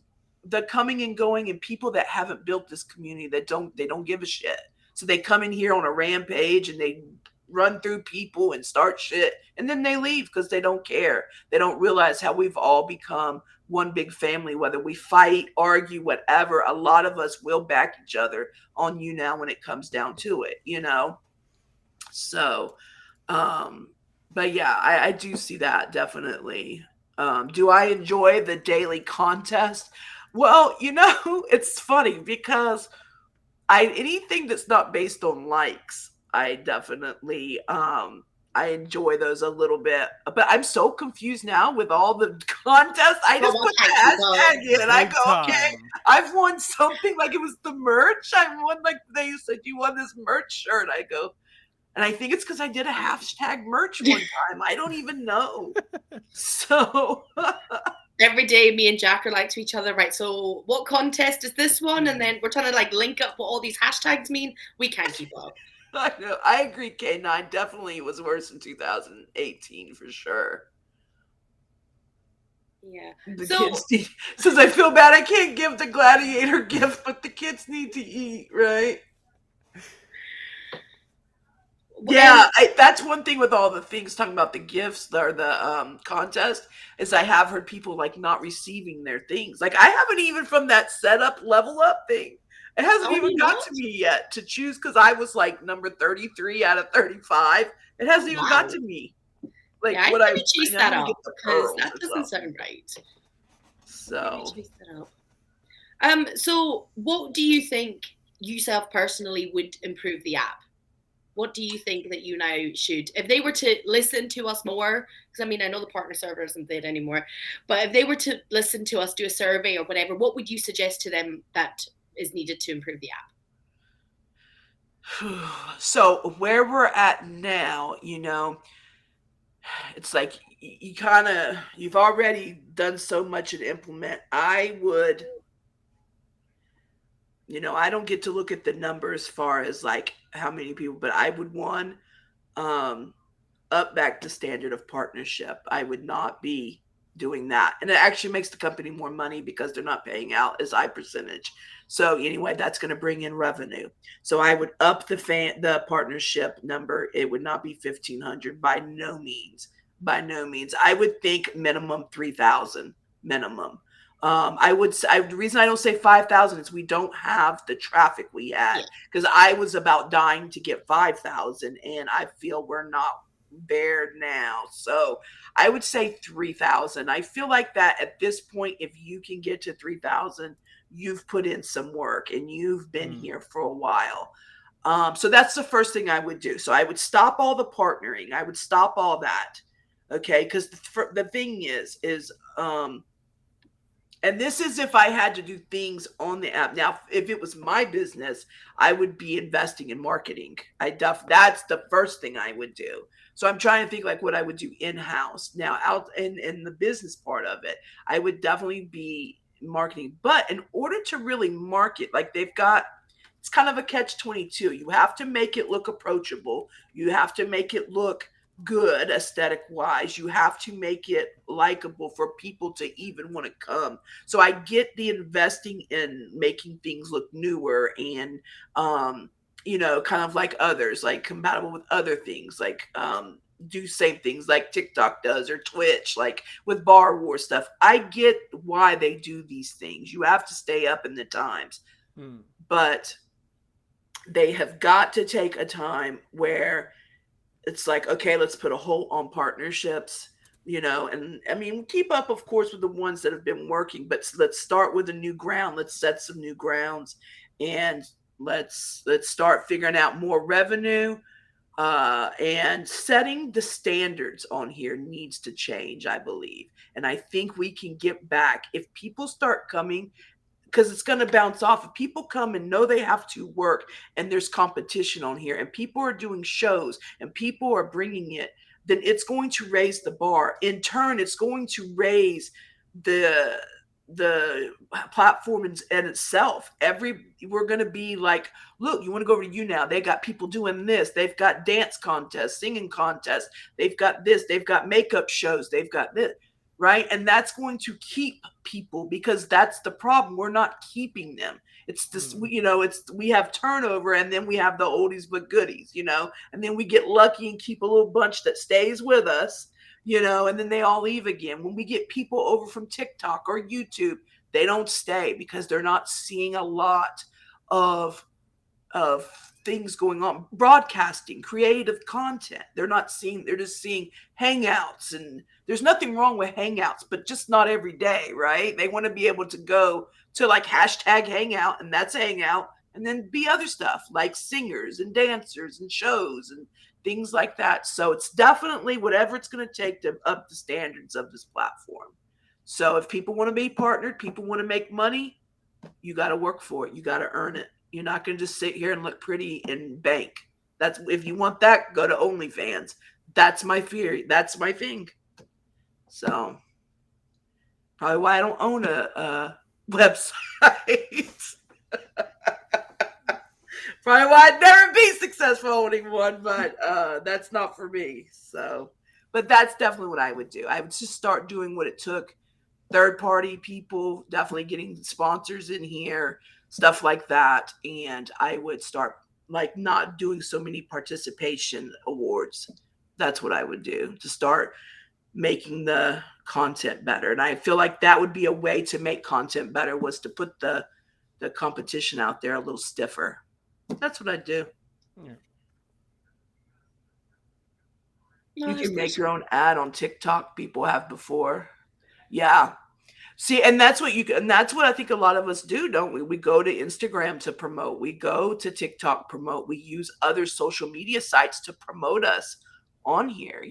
the coming and going, and people that haven't built this community, that they don't give a shit. So they come in here on a rampage and they run through people and start shit, and then they leave because they don't care. They don't realize how we've all become one big family. Whether we fight, argue, whatever, a lot of us will back each other on you now when it comes down to it, you know. So but yeah, I do see that definitely. Do I enjoy the daily contest? Well, you know, it's funny because anything that's not based on likes, I definitely I enjoy those a little bit. But I'm so confused now with all the contests. I just put the hashtag in. I Big go, okay, time. I've won something, like it was the merch. I won, like they said, you won this merch shirt. I go, and I think it's because I did a hashtag merch one time. I don't even know. So Every day, me and Jack are like to each other, right? So, what contest is this one? And then we're trying to like link up what all these hashtags mean. We can't keep up. I know. I agree. K9 definitely was worse in 2018 for sure. Yeah. The kids need, since I feel bad, I can't give the gladiator gift, but the kids need to eat, right? Yeah, that's one thing with all the things talking about the gifts or the contest is I have heard people like not receiving their things. Like I haven't even from that setup level up thing. It hasn't even got to me yet to choose because I was like number 33 out of 35. It hasn't even got to me. Like yeah, what I need to chase that up because that doesn't sound right. So chase that up. So what do you think yourself personally would improve the app? What do you think that you now should, if they were to listen to us more, because I mean, I know the partner server isn't there anymore, but if they were to listen to us, do a survey or whatever, what would you suggest to them that is needed to improve the app? So where we're at now, you know, it's like you've already done so much and implement. I would, you know, I don't get to look at the numbers as far as like how many people, but I would up back to standard of partnership. I would not be doing that. And it actually makes the company more money because they're not paying out as I percentage. So anyway, that's going to bring in revenue. So I would up the partnership number. It would not be 1,500 by no means. By no means. I would think minimum 3,000 minimum. The reason I don't say 5,000 is we don't have the traffic we had because I was about dying to get 5,000 and I feel we're not there now. So I would say 3,000. I feel like that at this point, if you can get to 3,000, you've put in some work and you've been here for a while. So that's the first thing I would do. So I would stop all the partnering. I would stop all that. Okay. Because the thing is, and this is if I had to do things on the app. Now, if it was my business, I would be investing in marketing. That's the first thing I would do. So I'm trying to think like what I would do in-house. Now, out in the business part of it, I would definitely be marketing. But in order to really market, like it's kind of a catch-22. You have to make it look approachable. You have to make it look good aesthetic wise. You have to make it likable for people to even want to come. So I get the investing in making things look newer and you know, kind of like others, like compatible with other things, like do same things like TikTok does or Twitch, like with Bar War stuff. I get why they do these things. You have to stay up in the times. But they have got to take a time where it's like, okay, let's put a hold on partnerships, you know, and I mean, keep up, of course, with the ones that have been working, but let's start with a new ground. Let's set some new grounds and let's start figuring out more revenue and setting the standards on here needs to change, I believe. And I think we can get back if people start coming because it's going to bounce off. If people come and know they have to work and there's competition on here and people are doing shows and people are bringing it, then it's going to raise the bar. In turn, it's going to raise the platform in itself. We're going to be like, look, you want to go over to you now. They got people doing this. They've got dance contests, singing contests. They've got this. They've got makeup shows. They've got this. Right. And that's going to keep people because that's the problem. We're not keeping them. It's this, Mm. we have turnover, and then we have the oldies but goodies, and then we get lucky and keep a little bunch that stays with us, and then they all leave again. When we get people over from TikTok or YouTube, they don't stay because they're not seeing a lot of of things going on, broadcasting, creative content. They're just seeing hangouts, and there's nothing wrong with hangouts, but just not every day, right? They want to be able to go to like hashtag hangout, and that's hangout, and then be other stuff like singers and dancers and shows and things like that. So it's definitely whatever it's going to take to up the standards of this platform. So if people want to be partnered, people want to make money, you got to work for it. You got to earn it. You're not going to just sit here and look pretty and bank. That's, if you want that, go to OnlyFans. That's my theory. That's my thing. So probably why I don't own a website. Probably why I'd never be successful owning one, but that's not for me. So, but that's definitely what I would do. I would just start doing what it took. Third party people, definitely getting sponsors in here, stuff like that. And I would start like not doing so many participation awards. That's what I would do to start making the content better. And I feel like that would be a way to make content better, was to put the competition out there a little stiffer. That's what I'd do. Yeah. You can make your own ad on TikTok. People have before. Yeah. See, and that's what I think a lot of us do, don't we? We go to Instagram to promote. We go to TikTok promote. We use other social media sites to promote us on here,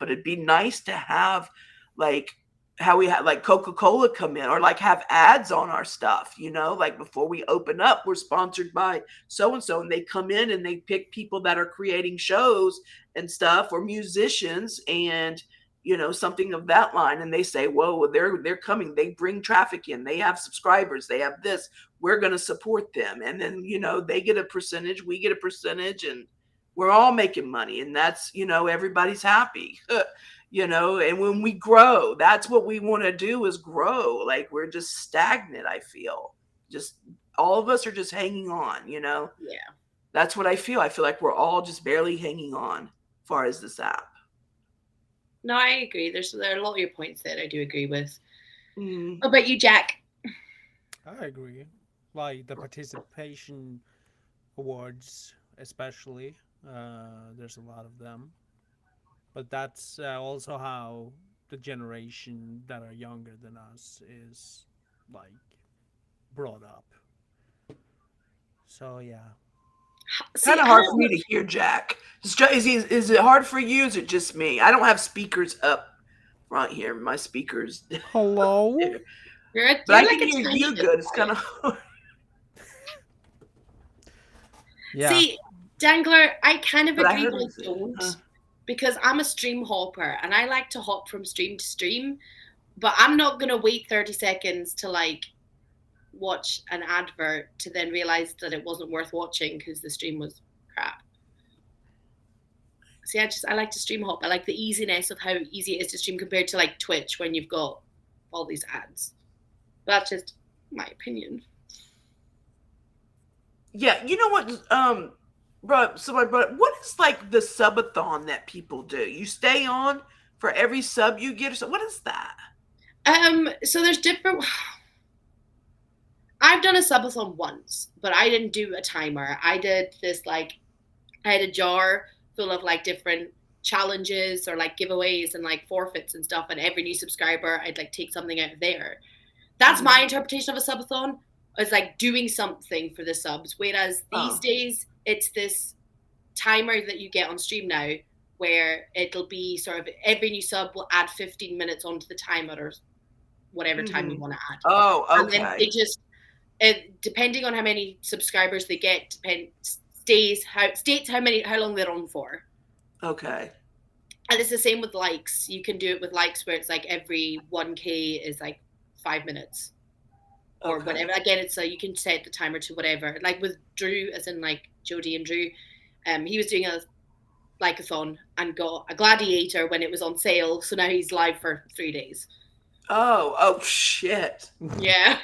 but it'd be nice to have like how we have like Coca-Cola come in, or like have ads on our stuff, like before we open up, we're sponsored by so-and-so, and they come in and they pick people that are creating shows and stuff, or musicians, and something of that line, and they say, whoa, they're coming, they bring traffic in, they have subscribers, they have this, we're going to support them. And then they get a percentage, we get a percentage, and we're all making money, and that's everybody's happy. And when we grow, that's what we want to do, is grow. Like, we're just stagnant, I feel. Just all of us are just hanging on, Yeah. That's what I feel. I feel like we're all just barely hanging on as far as this app. No, I agree. There are a lot of your points that I do agree with. Mm. What about you, Jack? I agree. Like the participation awards, especially, there's a lot of them. But that's also how the generation that are younger than us is like brought up. So yeah. Kind of hard for me to hear, Jack. Is it hard for you? Is it just me? I don't have speakers up front here. My speakers. Hello. But I can hear you good. It's kind of hard. Yeah. See, Dangler, I kind of agree, but I don't. Because I'm a stream hopper, and I like to hop from stream to stream, but I'm not going to wait 30 seconds to like watch an advert to then realize that it wasn't worth watching because the stream was crap. See, I like to stream hop. I like the easiness of how easy it is to stream compared to like Twitch when you've got all these ads. But that's just my opinion. Yeah, you know what, what is like the subathon that people do? You stay on for every sub you get, or so? What is that? So there's different. I've done a subathon once, but I didn't do a timer. I did this I had a jar full of like different challenges or like giveaways and like forfeits and stuff, and every new subscriber I'd like take something out of there. That's my interpretation of a subathon. It's like doing something for the subs, whereas these days it's this timer that you get on stream now where it'll be sort of every new sub will add 15 minutes onto the timer or whatever time you want to add. Oh, okay. And then they just, depending on how many subscribers they get, states how long they're on for. Okay. And it's the same with likes. You can do it with likes where it's like every 1K is like 5 minutes or whatever. Again, it's you can set the timer to whatever. Like with Drew, as in like Jody and Drew, he was doing a like-a-thon and got a gladiator when it was on sale. So now he's live for 3 days. Oh shit. Yeah.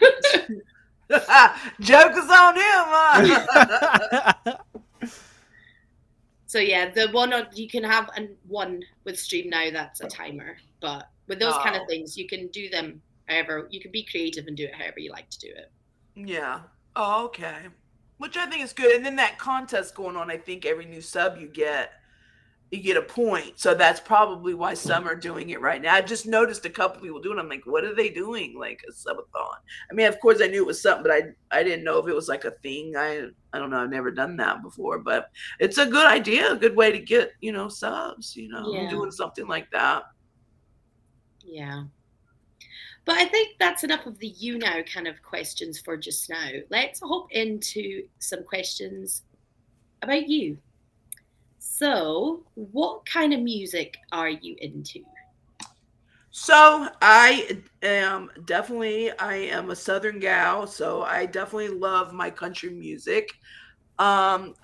Joke is on him, huh? So yeah, the one you can have one with Stream Now that's a timer, but with those kind of Oh, things, you can do them however you can be creative and do it however you like to do it. yeah. Oh, okay. Which I think is good. And then that contest going on, I think every new sub you get a point. So that's probably why some are doing it right now. I just noticed a couple people doing it. I'm like, what are they doing? Like a subathon. I mean, of course I knew it was something, but I didn't know if it was like a thing. I don't know. I've never done that before, but it's a good idea, a good way to get, subs, Yeah. doing something like that. Yeah. But I think that's enough of the you now kind of questions for just now. Let's hop into some questions about you. So, what kind of music are you into? So I am a Southern gal, so I definitely love my country music. I'm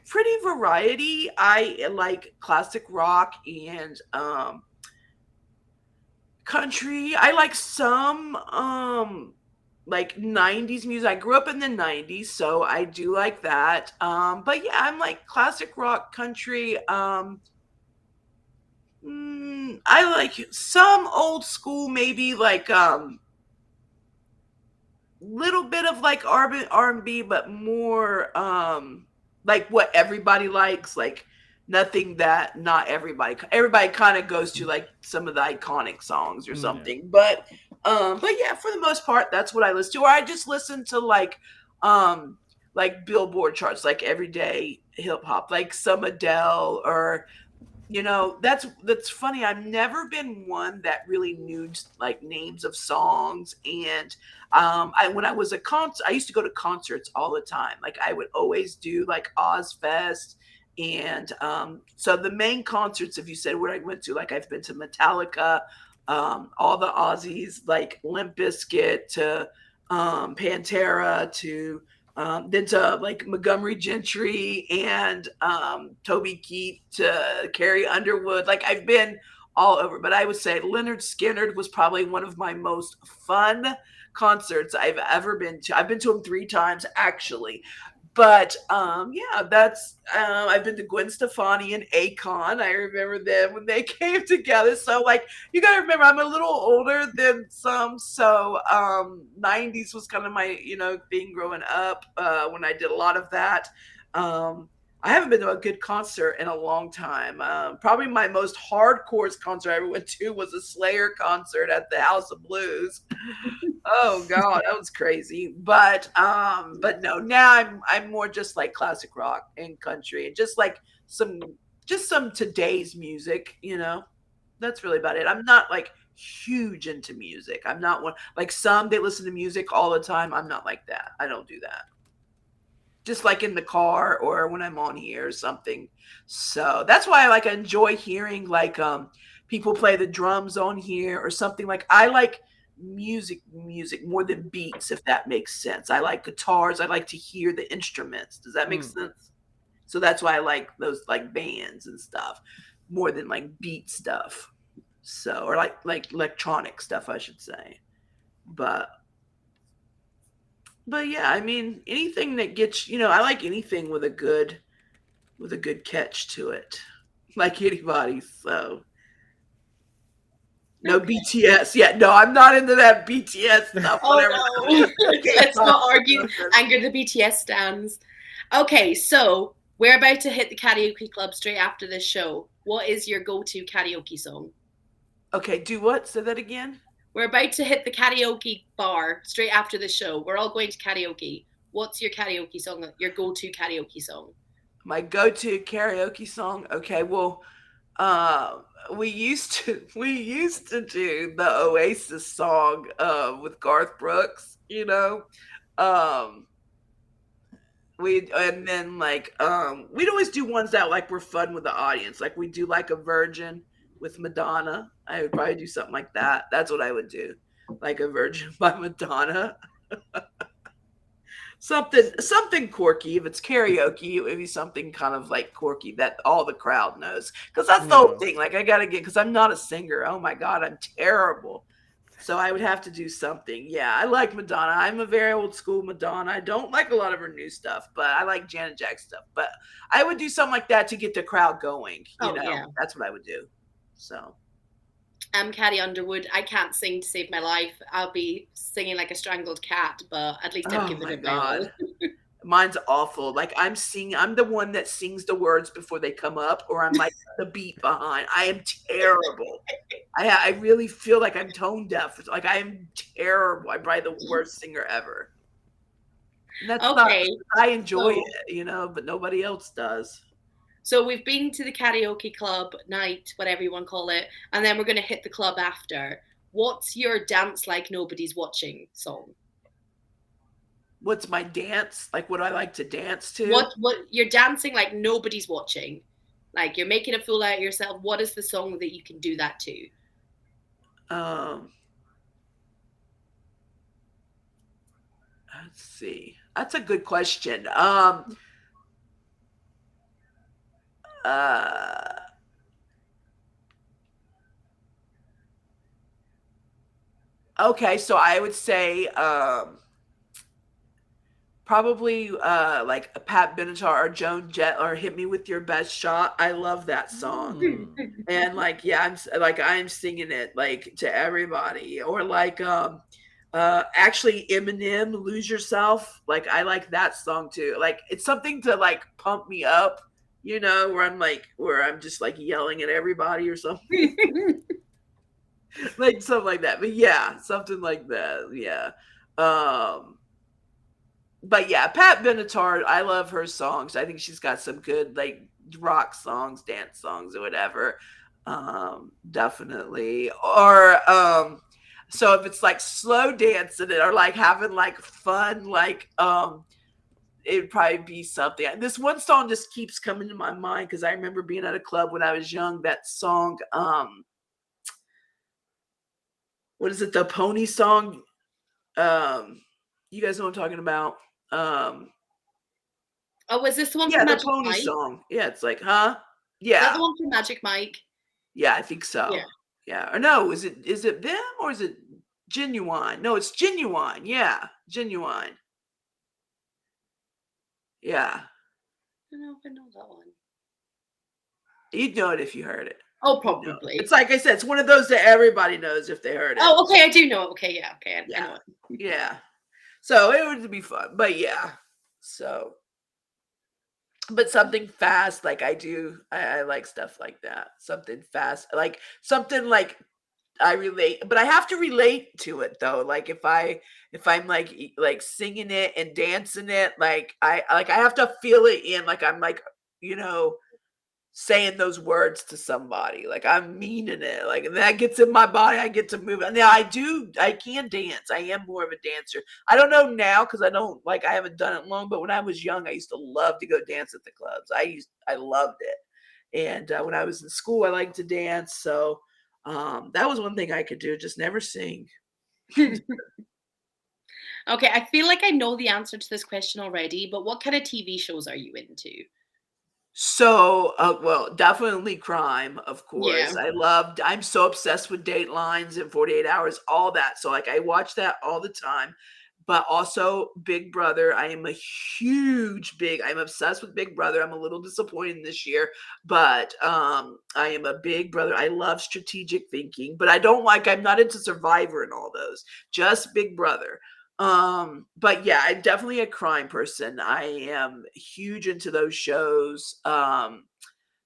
pretty variety. I like classic rock and country. I like some like 90s music. I grew up in the 90s, so I do like that. But yeah, I'm like classic rock, country. I like some old school, maybe like little bit of like R&B, but more like what everybody likes, like nothing that not everybody kind of goes to, like some of the iconic songs or Yeah. something. But yeah, for the most part that's what I listen to. Or I just listen to like Billboard charts, like everyday hip hop, like some Adele, or that's funny. I've never been one that really knew like names of songs. And when I was a concert, I used to go to concerts all the time. Like I would always do like Ozfest. And so the main concerts, if you said where I went to, like I've been to Metallica, all the Aussies, like Limp Bizkit, to Pantera, to then to like Montgomery Gentry and Toby Keith, to Carrie Underwood. Like I've been all over, but I would say Leonard Skinner was probably one of my most fun concerts I've ever been to. I've been to him 3 times actually. But yeah, that's I've been to Gwen Stefani and Akon. I remember them when they came together. So like you gotta remember, I'm a little older than some. So 90s was kind of my thing growing up, when I did a lot of that. I haven't been to a good concert in a long time. Probably my most hardcore concert I ever went to was a Slayer concert at the House of Blues. Oh god, that was crazy. But no, now I'm more just like classic rock and country, and just some today's music. That's really about it. I'm not like huge into music. I'm not one like some, they listen to music all the time. I'm not like that. I don't do that. Just like in the car or when I'm on here or something. So that's why I enjoy hearing like people play the drums on here or something. Like I like music more than beats, if that makes sense. I like guitars. I like to hear the instruments. Does that make sense? So that's why I like those like bands and stuff more than like beat stuff. So, or like electronic stuff, I should say. But but yeah, I mean anything that gets, I like anything with a good catch to it. Like anybody. So no Okay. BTS. Yeah, no, I'm not into that BTS stuff. Whatever. Oh no. Let's not argue. Anger the BTS stands. Okay, so we're about to hit the karaoke club straight after this show. What is your go-to karaoke song? Okay, do what? Say that again. We're about to hit the karaoke bar straight after the show. We're all going to karaoke. What's your karaoke song? Your go-to karaoke song? My go-to karaoke song. Okay, well, uh, we used to do the Oasis song with Garth Brooks. Um, we and then like we'd always do ones that like were fun with the audience. Like we do like a Virgin with Madonna. I would probably do something like that. That's what I would do, like a Virgin by Madonna. Something quirky. If it's karaoke, it would be something kind of like quirky that all the crowd knows. Because that's the whole Yeah. thing. Like I gotta get, because I'm not a singer. Oh my god, I'm terrible. So I would have to do something. Yeah, I like Madonna. I'm a very old school Madonna. I don't like a lot of her new stuff, but I like Janet Jackson stuff. But I would do something like that to get the crowd going. Oh yeah. That's what I would do. So I'm Carrie Underwood. I can't sing to save my life. I'll be singing like a strangled cat, but at least I've oh given my it my all. God. Mine's awful. Like I'm the one that sings the words before they come up, or I'm like the beat behind. I am terrible. I really feel like I'm tone deaf. Like I am terrible. I'm probably the worst singer ever. And that's not. Okay, I enjoy so it, but nobody else does. so we've been to the karaoke club night, whatever you want to call it, and then we're going to hit the club after. What's your dance like nobody's watching song? What's my dance? Like what do I like to dance to? What you're dancing like nobody's watching, like you're making a fool out of yourself. What is the song that you can do that to? Um, let's see. That's a good question. Uh, okay, so I would say probably like a Pat Benatar or Joan Jett or "Hit Me with Your Best Shot." I love that song. And like yeah, I'm singing it like to everybody, or like actually Eminem "Lose Yourself." Like I like that song too. Like it's something to like pump me up, where I'm just like yelling at everybody or something. Like something like that. But yeah, something like that. Yeah. um but yeah, Pat Benatar, I love her songs. I think she's got some good like rock songs, dance songs, or whatever. Definitely. Or so if it's like slow dancing or like having like fun, like it'd probably be something. This one song just keeps coming to my mind because I remember being at a club when I was young. That song, what is it? The Pony song. You guys know what I'm talking about? Um, Oh, was this the one Yeah, from the Magic Pony Mike? song. Yeah, it's like, huh? Is that Yeah. the one from Magic Mike? Yeah, I think so. Yeah. Yeah. Or no, is it them or is it Genuine? No, it's Genuine. Yeah. Genuine. Yeah. I don't know if I know that one. You'd know it if you heard it. Oh, You'd know it. probably. It's like I said, it's one of those that everybody knows if they heard it. Oh, okay, I do know it. Okay, yeah, okay, I Yeah. know it. Yeah. So it would be fun. But yeah. So but something fast, like I do. I like stuff like that. Something fast. Like something like I relate, but I have to relate to it though. Like if I'm like like singing it and dancing it, like I have to feel it in, like I'm like, you know, saying those words to somebody. Like I'm meaning it. Like and that gets in my body. I get to move. Now I can dance. I am more of a dancer. I don't know now because I haven't done it long, but when I was young, I used to love to go dance at the clubs. I loved it. And when I was in school, I liked to dance. So that was one thing I could do, just never sing. Okay, I feel like I know the answer to this question already, but what kind of TV shows are you into? So, well, definitely crime, of Yeah. course. I'm so obsessed with Datelines and 48 Hours, all that. So, like, I watch that all the time. But also Big Brother. I'm obsessed with Big Brother. I'm a little disappointed this year, but I am a Big Brother. I love strategic thinking, but I'm not into Survivor and all those. Just Big Brother. But yeah, I'm definitely a crime person. I am huge into those shows.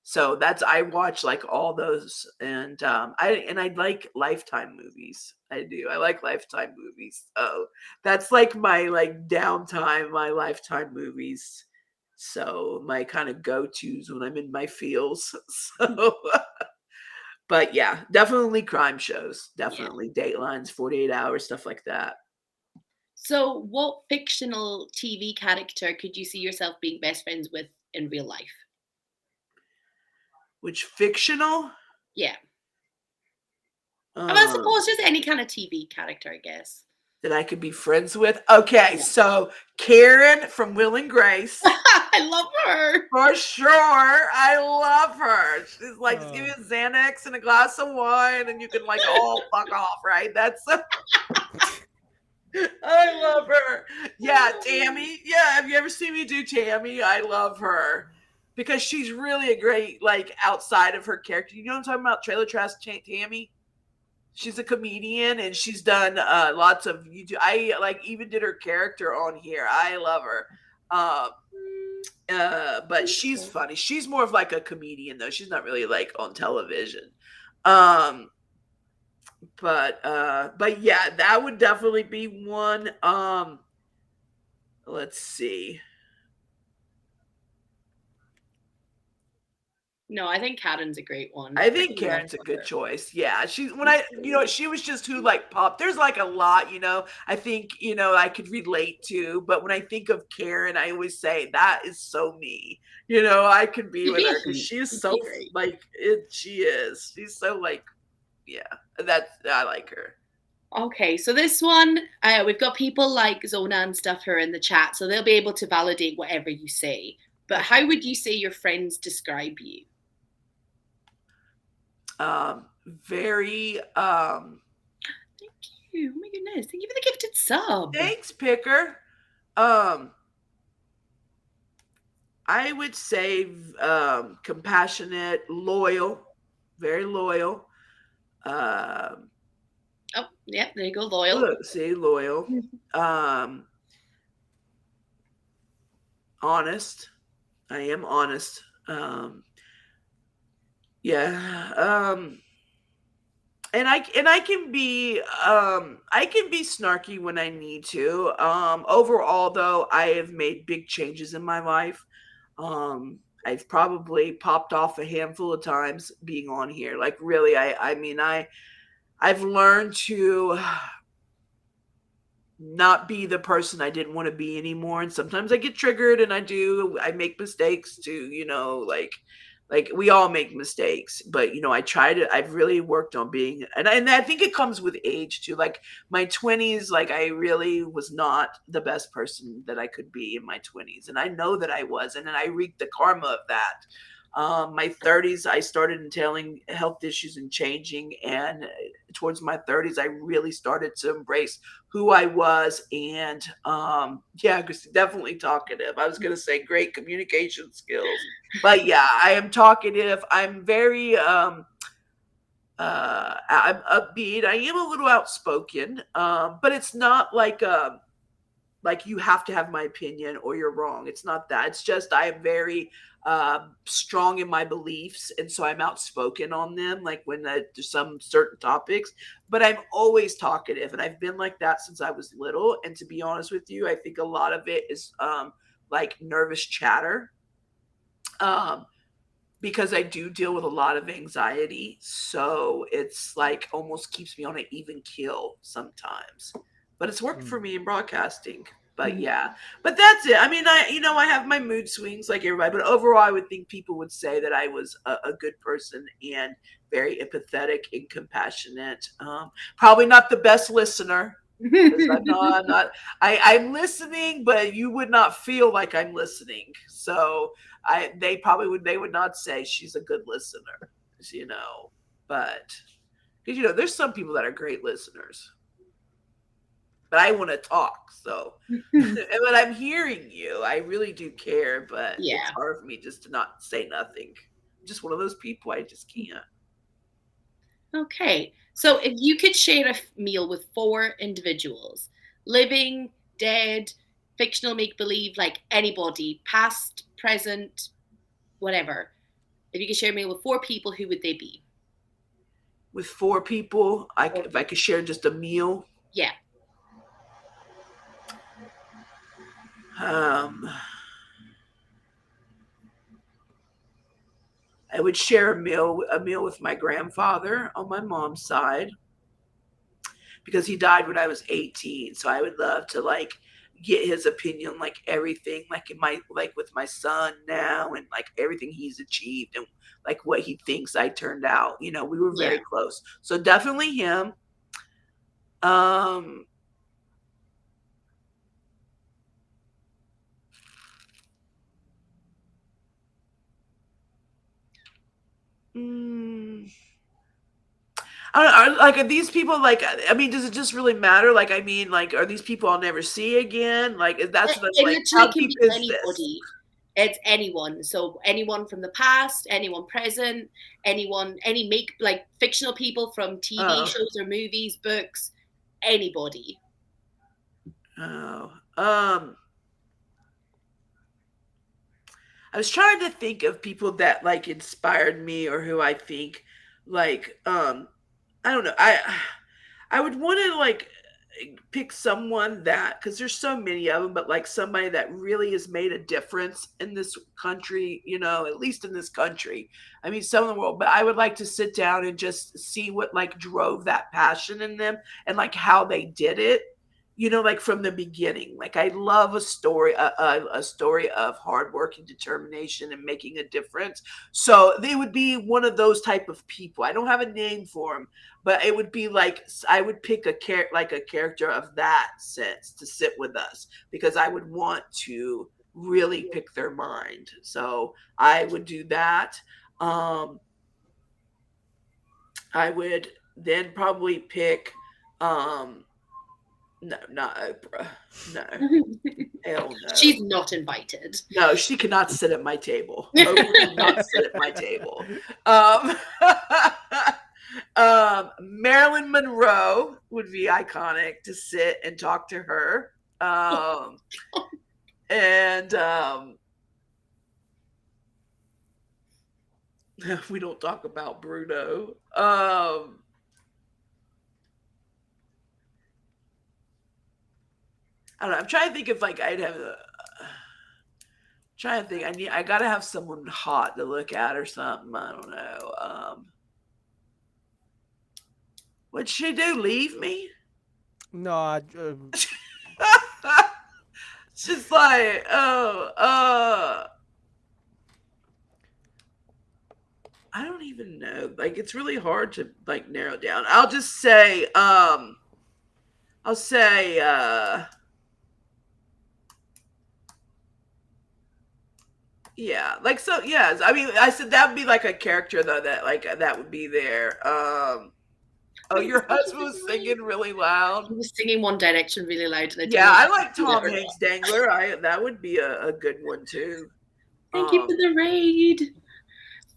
So I watch like all those, and I like Lifetime movies. I do. I like Lifetime movies. So that's like my like downtime, my Lifetime movies. So my kind of go-tos when I'm in my feels. So but yeah, definitely crime shows. Yeah. Definitely Datelines, 48 Hours, stuff like that. So, what fictional TV character could you see yourself being best friends with in real life? Which fictional? Yeah. I Um suppose just any kind of TV character, I guess. that I could be friends with. Okay, Yeah. so Karen from Will and Grace. I love her. For sure. I love her. She's like, just give Uh, me a Xanax and a glass of wine and you can like all fuck off, right? That's I love her. I Yeah, love her. Tammy. Yeah, have you ever seen me do Tammy? I love her. Because she's really a great, like, outside of her character. You know what I'm talking about? Trailer Trash Tammy? She's a comedian and she's done lots of YouTube. I like even did her character on here. I love her. Um, but she's Beautiful. funny. She's more of like a comedian though. She's not really like on television. But yeah, that would definitely be one. Let's see. No, I think Karen's a great one. I I think love Karen's a good her. choice. Yeah, she's when I, she was just who like popped. There's like a lot, I think, I could relate to, but when I think of Karen, I always say that is so me. I could be She'd with be a her because hoot. she is She'd so be great. like it. She is. She's so like, yeah. That's I like her. Okay, so this one, we've got people like Zona and stuff who are in the chat, so they'll be able to validate whatever you say. But Okay. how would you say your friends describe you? Very. Thank you. Oh my goodness. Thank you for the gifted sub. Thanks, Picker. Um, I would say compassionate, loyal, very loyal. Oh, yeah, there you go, loyal. Look, see, loyal. Um, honest. I am honest. Yeah. And I can be snarky when I need to. Overall though, I have made big changes in my life. I've probably popped off a handful of times being on here. Like really, I mean I've learned to not be the person I didn't want to be anymore. And sometimes I get triggered and I make mistakes too, like we all make mistakes, but I've really worked on being, and I think it comes with age too. Like my 20s, like I really was not the best person that I could be in my 20s. And I know that I was, and then I reaped the karma of that. My 30s, I started entailing health issues and changing. And towards my 30s, I really started to embrace who I was. And yeah, definitely talkative. I was going to say great communication skills. But yeah, I am talkative. I'm very I'm upbeat. I am a little outspoken. But it's not like you have to have my opinion or you're wrong. It's not that. It's just I am very strong in my beliefs, and so I'm outspoken on them. Like when there's some certain topics, but I'm always talkative, and I've been like that since I was little. And to be honest with you, I think a lot of it is like nervous chatter. Um, because I do deal with a lot of anxiety. So it's like almost keeps me on an even keel sometimes. But it's worked for me in broadcasting. But yeah, but that's it. I mean, I have my mood swings like everybody, but overall, I would think people would say that I was a good person and very empathetic and compassionate. Probably not the best listener because I'm listening, but you would not feel like I'm listening. So they would not say she's a good listener, but because there's some people that are great listeners, but I want to talk. So and when I'm hearing you, I really do care, but it's Yeah. hard for me just to not say nothing. I'm just one of those people. I just can't. Okay. So if you could share a meal with 4 individuals, living, dead, fictional make believe, like anybody, past, present, whatever. If you could share a meal with 4 people, who would they be? With 4 people, Four if I people. could share just a meal, Yeah. um, I would share a meal with my grandfather on my mom's side because he died when I was 18. So I would love to like get his opinion, like everything, like with my son now, and like everything he's achieved, and like what he thinks I turned out. We were Yeah. very close. So definitely him. Um, Mm, I don't know. Like, are these people like? I mean, does it just really matter? Like, I mean, like, are these people I'll never see again? Like, that's what I'm It like. literally How can deep be is this? anybody. It's anyone. So anyone from the past, anyone present, anyone, any make like fictional people from TV Oh, shows or movies, books, anybody. oh. I was trying to think of people that like inspired me or who I think like I don't know. I would want to like pick someone that because there's so many of them, but like somebody that really has made a difference in this country, you know, at least in this country. I mean, some of the world, but I would like to sit down and just see what like drove that passion in them and like how they did it. You know, like from the beginning. Like I love a story of hard work and determination and making a difference. So they would be one of those type of people. I don't have a name for them, but it would be like I would pick like a character of that sense to sit with us because I would want to really pick their mind. So I would do that. Um, I would then probably pick no, not Oprah. No, hell She's no. not invited. No, she cannot sit at my table. Oprah cannot sit at my table. Um, Marilyn Monroe would be iconic to sit and talk to her. And we don't talk about Bruno. I don't know. I'm trying to think if like I'd have a trying to think. I gotta have someone hot to look at or something. I don't know. What'd she do? Leave me? No, She's like, oh, I don't even know. Like, it's really hard to like narrow down. I'll just say, I'll say, yeah, like so. Yes, I mean, I said that would be like a character though that like that would be there. Oh, Wait, your was husband was singing really loud. he was singing One Direction really loud, and I didn't Yeah, know I if like he did it Tom or Hanks not. Dangler. I that would be a good one too. Thank you for Um, the raid.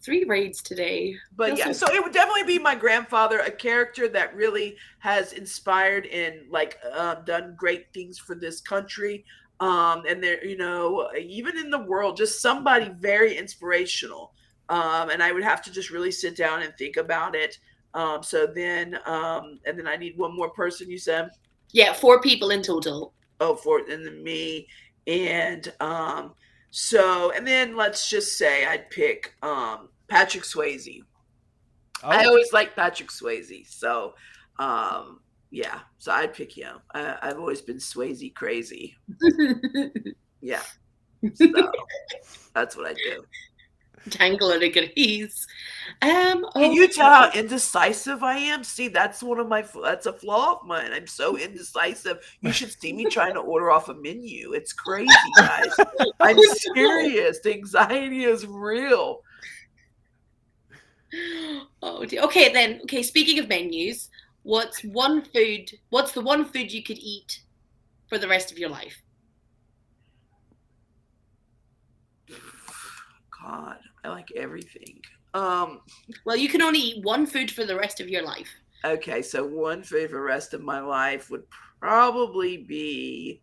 3 raids today. but Feel yeah, so so it would definitely be my grandfather, a character that really has inspired and like done great things for this country. And there, you know, even in the world, just somebody very inspirational. And I would have to just really sit down and think about it. And then I need one more person. You said, yeah, 4 people in total. oh, for and then me, and and then let's just say I'd pick Patrick Swayze. I oh, always like Patrick Swayze. So, yeah, so I'd pick him. I've always been Swayze crazy. Yeah, so that's what I do. Tangle and agrees. Can you tell how indecisive I am? See, that's that's a flaw of mine. I'm so indecisive. You should see me trying to order off a menu. It's crazy, guys. I'm serious. The anxiety is real. Oh dear. Okay then. Okay, speaking of menus, what's the one food you could eat for the rest of your life? God, I like everything. Well, you can only eat one food for the rest of your life. Okay, so one food for the rest of my life would probably be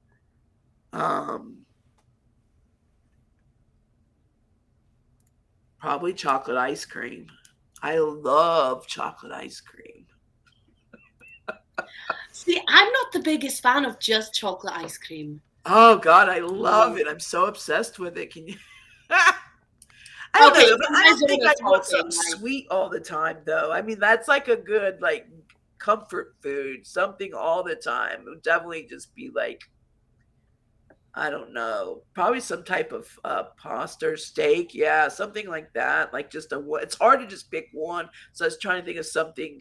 probably chocolate ice cream. I love chocolate ice cream. See, I'm not the biggest fan of just chocolate ice cream. Oh God, I love it. I'm so obsessed with it. Can you I don't Okay, know, but I you guys don't think are I'd want talking, something like, sweet all the time though. I mean, that's like a good like comfort food, something all the time. It would definitely just be like I don't know, probably some type of pasta or steak. Yeah, something like that. Like just it's hard to just pick one. So I was trying to think of something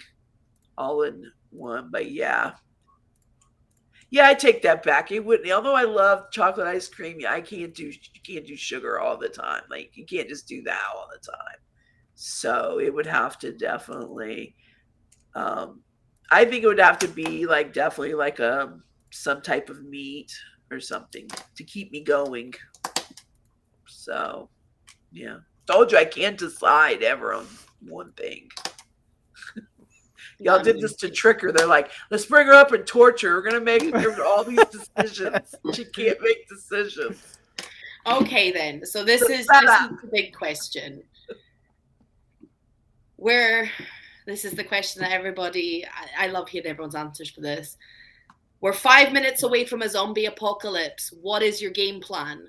all in one. But yeah. Yeah, I take that back. It wouldn't although I love chocolate ice cream, yeah, I can't do you can't do sugar all the time. Like you can't just do that all the time. So it would have to definitely, I think it would have to be like definitely like some type of meat or something to keep me going. So yeah, told you I can't decide ever on one thing. Y'all did this to trick her. They're like, let's bring her up and torture her. We're gonna make all these decisions. She can't make decisions. Okay, then. So this is the big question. This is the question that everybody, I love hearing everyone's answers for this. We're 5 minutes away from a zombie apocalypse. What is your game plan?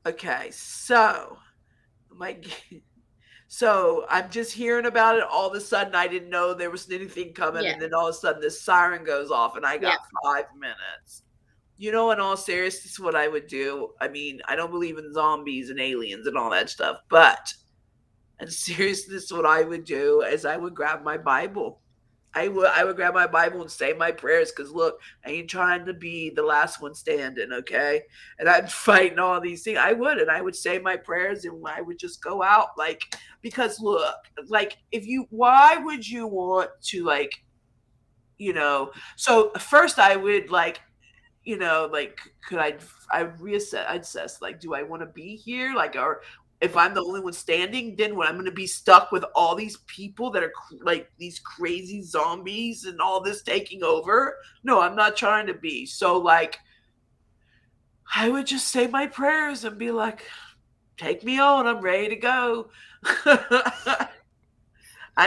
Okay, so I'm just hearing about it. All of a sudden, I didn't know there was anything coming, and then all of a sudden, this siren goes off, and I got 5 minutes. You know, in all seriousness, what I would do. I mean, I don't believe in zombies and aliens and all that stuff, but in seriousness, what I would do is I would grab my Bible. I would grab my Bible and say my prayers because look, I ain't trying to be the last one standing, okay? And I'm fighting all these things. I would say my prayers and I would just go out because look, why would you want to so first I would could I'd reassess, I'd assess do I want to be here or if I'm the only one standing, then what? I'm going to be stuck with all these people that are these crazy zombies and all this taking over. No, I'm not trying to be. So I would just say my prayers and be like, take me on. I'm ready to go. I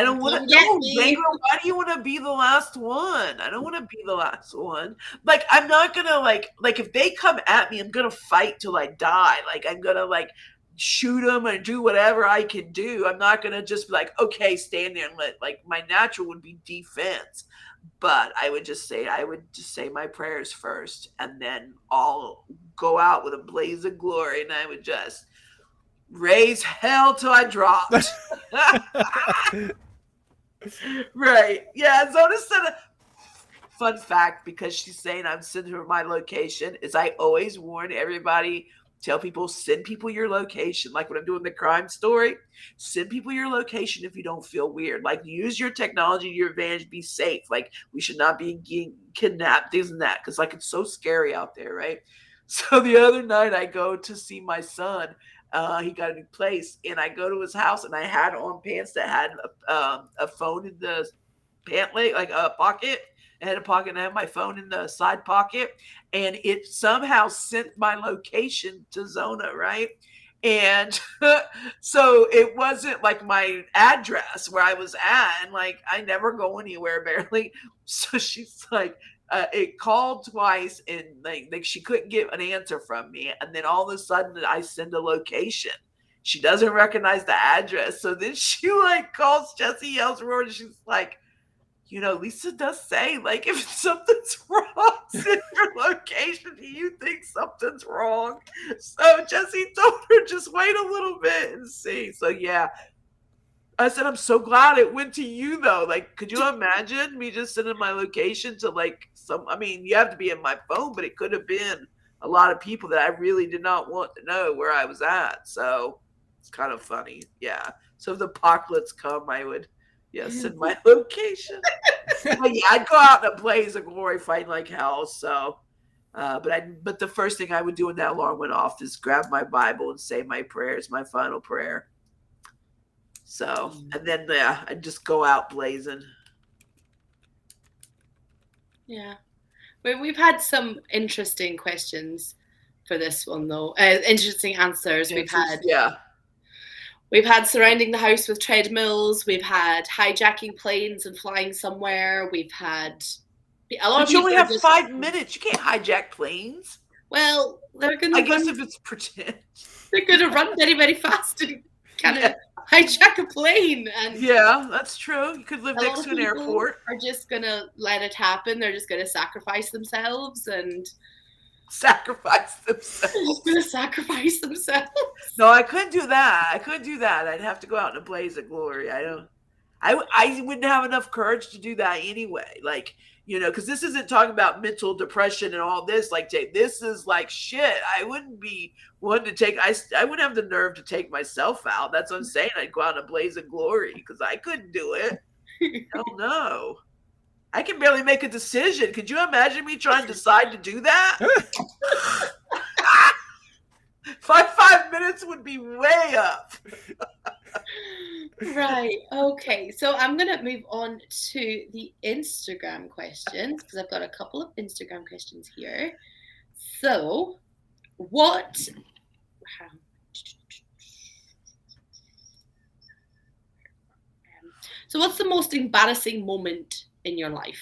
don't want to. No, Gabriel, why do you want to be the last one? I don't want to be the last one. I'm not going to if they come at me, I'm going to fight till I die. I'm going to shoot them and do whatever I can do. I'm not going to just be okay, stand there and let my natural would be defense. But I would just say my prayers first and then I'll go out with a blaze of glory and I would just raise hell till I dropped. Right. Yeah. Zona said fun fact because she's saying I'm sending her my location is I always warn everybody. Tell people, send people your location. Like when I'm doing the crime story, send people your location if you don't feel weird. Use your technology to your advantage. Be safe. We should not be getting kidnapped, this and that. Because it's so scary out there, right? So the other night I go to see my son. He got a new place. And I go to his house and I had on pants that had a phone in the pant leg, a pocket. I had a pocket and I had my phone in the side pocket and it somehow sent my location to Zona, right? And so it wasn't my address where I was at and I never go anywhere barely. So she's it called twice and she couldn't get an answer from me. And then all of a sudden I send a location. She doesn't recognize the address. So then she calls Jesse, yells for her and she's Lisa does say, if something's wrong, send your location. Do you think something's wrong? So Jesse told her, just wait a little bit and see. So, yeah. I said, I'm so glad it went to you, though. Could you imagine me just sending my location to, you have to be in my phone, but it could have been a lot of people that I really did not want to know where I was at. So, it's kind of funny. Yeah. So, if the apocalypse come, I would... Yes, in my location. But yeah, I'd go out in a blaze of glory fighting like hell. So, but the first thing I would do when that alarm went off is grab my Bible and say my prayers, my final prayer. So, and then I'd just go out blazing. Yeah, we've had some interesting questions for this one though. Interesting answers we've had. Yeah. We've had surrounding the house with treadmills. We've had hijacking planes and flying somewhere. We've had a lot of people. But you only have 5 minutes. You can't hijack planes. Well, they're going to. I guess if it's pretend, they're going to run very, very fast and kind of hijack a plane. And yeah, that's true. You could live next to an airport. Are just going to let it happen. They're just going to sacrifice themselves and. Sacrifice themselves. They're just going to sacrifice themselves. No, I couldn't do that. I'd have to go out in a blaze of glory. I wouldn't have enough courage to do that anyway. Like, because this isn't talking about mental depression and all this. Like, Jay, this is like shit. I wouldn't be one to take. I wouldn't have the nerve to take myself out. That's what I'm saying. I'd go out in a blaze of glory because I couldn't do it. Hell no. I can barely make a decision. Could you imagine me trying to decide to do that? 5 minutes would be way up. Right. Okay. So I'm going to move on to the Instagram questions because I've got a couple of Instagram questions here. So, what's the most embarrassing moment in your life?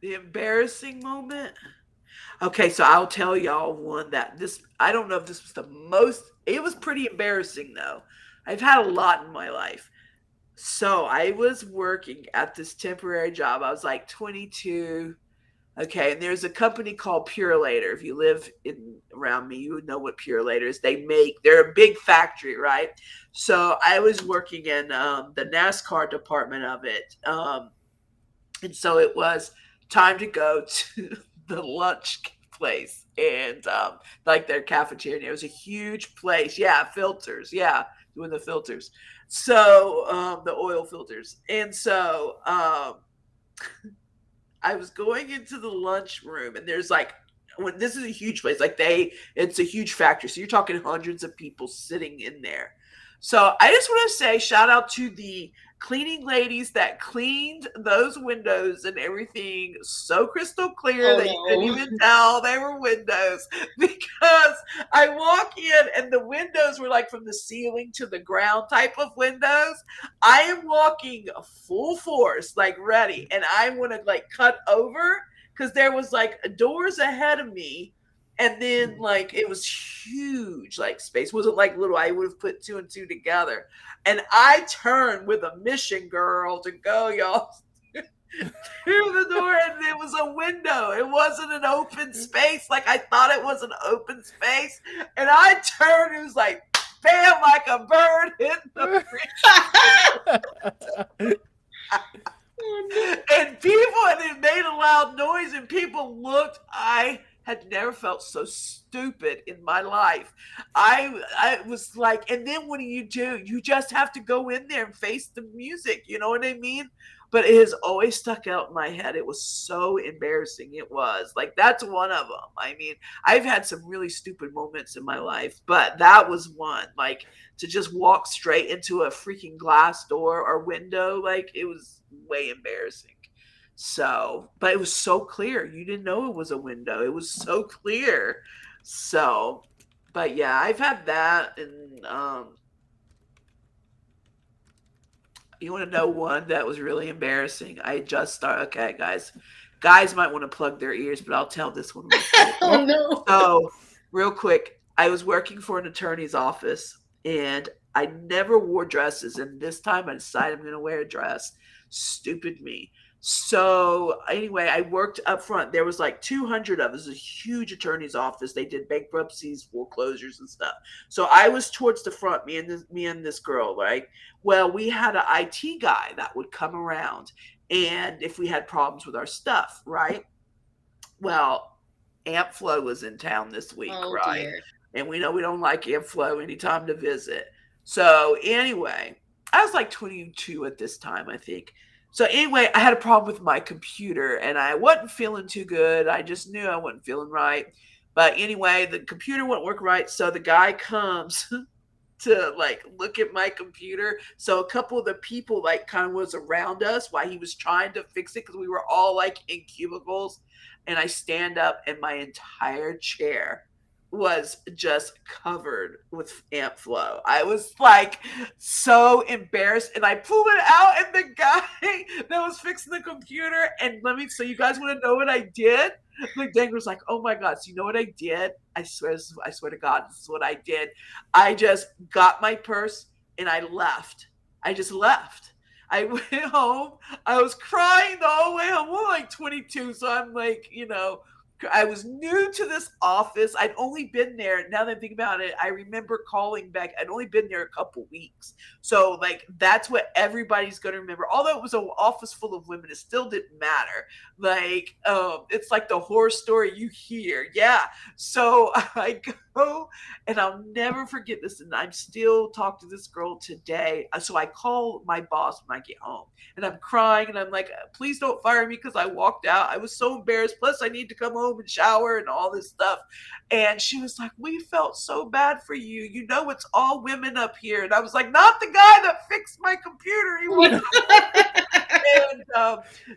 The embarrassing moment? Okay, so I'll tell y'all one that I don't know if this was the most, it was pretty embarrassing though. I've had a lot in my life. So I was working at this temporary job. I was like 22. Okay, and there's a company called Purelator. If you live around me, you would know what Purelator is. They're a big factory, right? So I was working in the NASCAR department of it. And so it was time to go to the lunch place and like their cafeteria. It was a huge place. Yeah, filters. Yeah, doing the filters. So the oil filters. And so I was going into the lunchroom, and there's like, this is a huge place. Like it's a huge factory. So you're talking hundreds of people sitting in there. So I just want to say shout out to the cleaning ladies that cleaned those windows and everything so crystal clear that you couldn't even tell they were windows, because I walk in and the windows were like from the ceiling to the ground type of windows. I am walking full force, like ready, and I want to like cut over because there was like doors ahead of me. And then like it was huge, like space wasn't like little. I would have put two and two together. And I turned with a mission, girl, to go, y'all, through the door, and it was a window. It wasn't an open space like I thought it was an open space. And I turned, it was like bam, like a bird hitting the bridge. And it made a loud noise, and people looked. I had never felt so stupid in my life. I was like, and then what do? You just have to go in there and face the music. You know what I mean? But it has always stuck out in my head. It was so embarrassing. It was like, that's one of them. I mean, I've had some really stupid moments in my life, but that was one. Like, to just walk straight into a freaking glass door or window, like, it was way embarrassing. So, but it was so clear. You didn't know it was a window. It was so clear. So, but yeah, I've had that. And you want to know one that was really embarrassing? I just started. Okay, guys might want to plug their ears, but I'll tell this one. Oh no. So, real quick, I was working for an attorney's office, and I never wore dresses. And this time I decided I'm going to wear a dress. Stupid me. So anyway, I worked up front. There was like 200 of us, a huge attorney's office. They did bankruptcies, foreclosures, and stuff. So I was towards the front, me and this girl, right? Well, we had an IT guy that would come around, and if we had problems with our stuff, right? Well, Aunt Flo was in town this week, right? Dear. And we know we don't like Aunt Flo anytime to visit. So anyway, I was like 22 at this time, I think. So anyway, I had a problem with my computer, and I wasn't feeling too good. I just knew I wasn't feeling right. But anyway, the computer wouldn't work right. So the guy comes to like look at my computer. So a couple of the people like kind of was around us while he was trying to fix it, because we were all like in cubicles. And I stand up, and my entire chair was just covered with Aunt Flo. I was like so embarrassed, and I pulled it out, and the guy that was fixing the computer, and so you guys want to know what I did? McDaniel was like, "Oh my God, so you know what I did? I swear to God, this is what I did. I just got my purse and I left. I just left. I went home. I was crying the whole way home. I'm like 22, so I'm like, I was new to this office. I'd only been there. Now that I think about it, I remember calling back. I'd only been there a couple weeks. So, like, that's what everybody's going to remember. Although it was an office full of women, it still didn't matter. Like, it's like the horror story you hear. Yeah. So I go, and I'll never forget this. And I'm still talking to this girl today. So I call my boss when I get home, and I'm crying, and I'm like, please don't fire me because I walked out. I was so embarrassed. Plus, I need to come home and shower and all this stuff. And she was like, we felt so bad for you. You know, it's all women up here. And I was like, not the guy that fixed my computer. He was and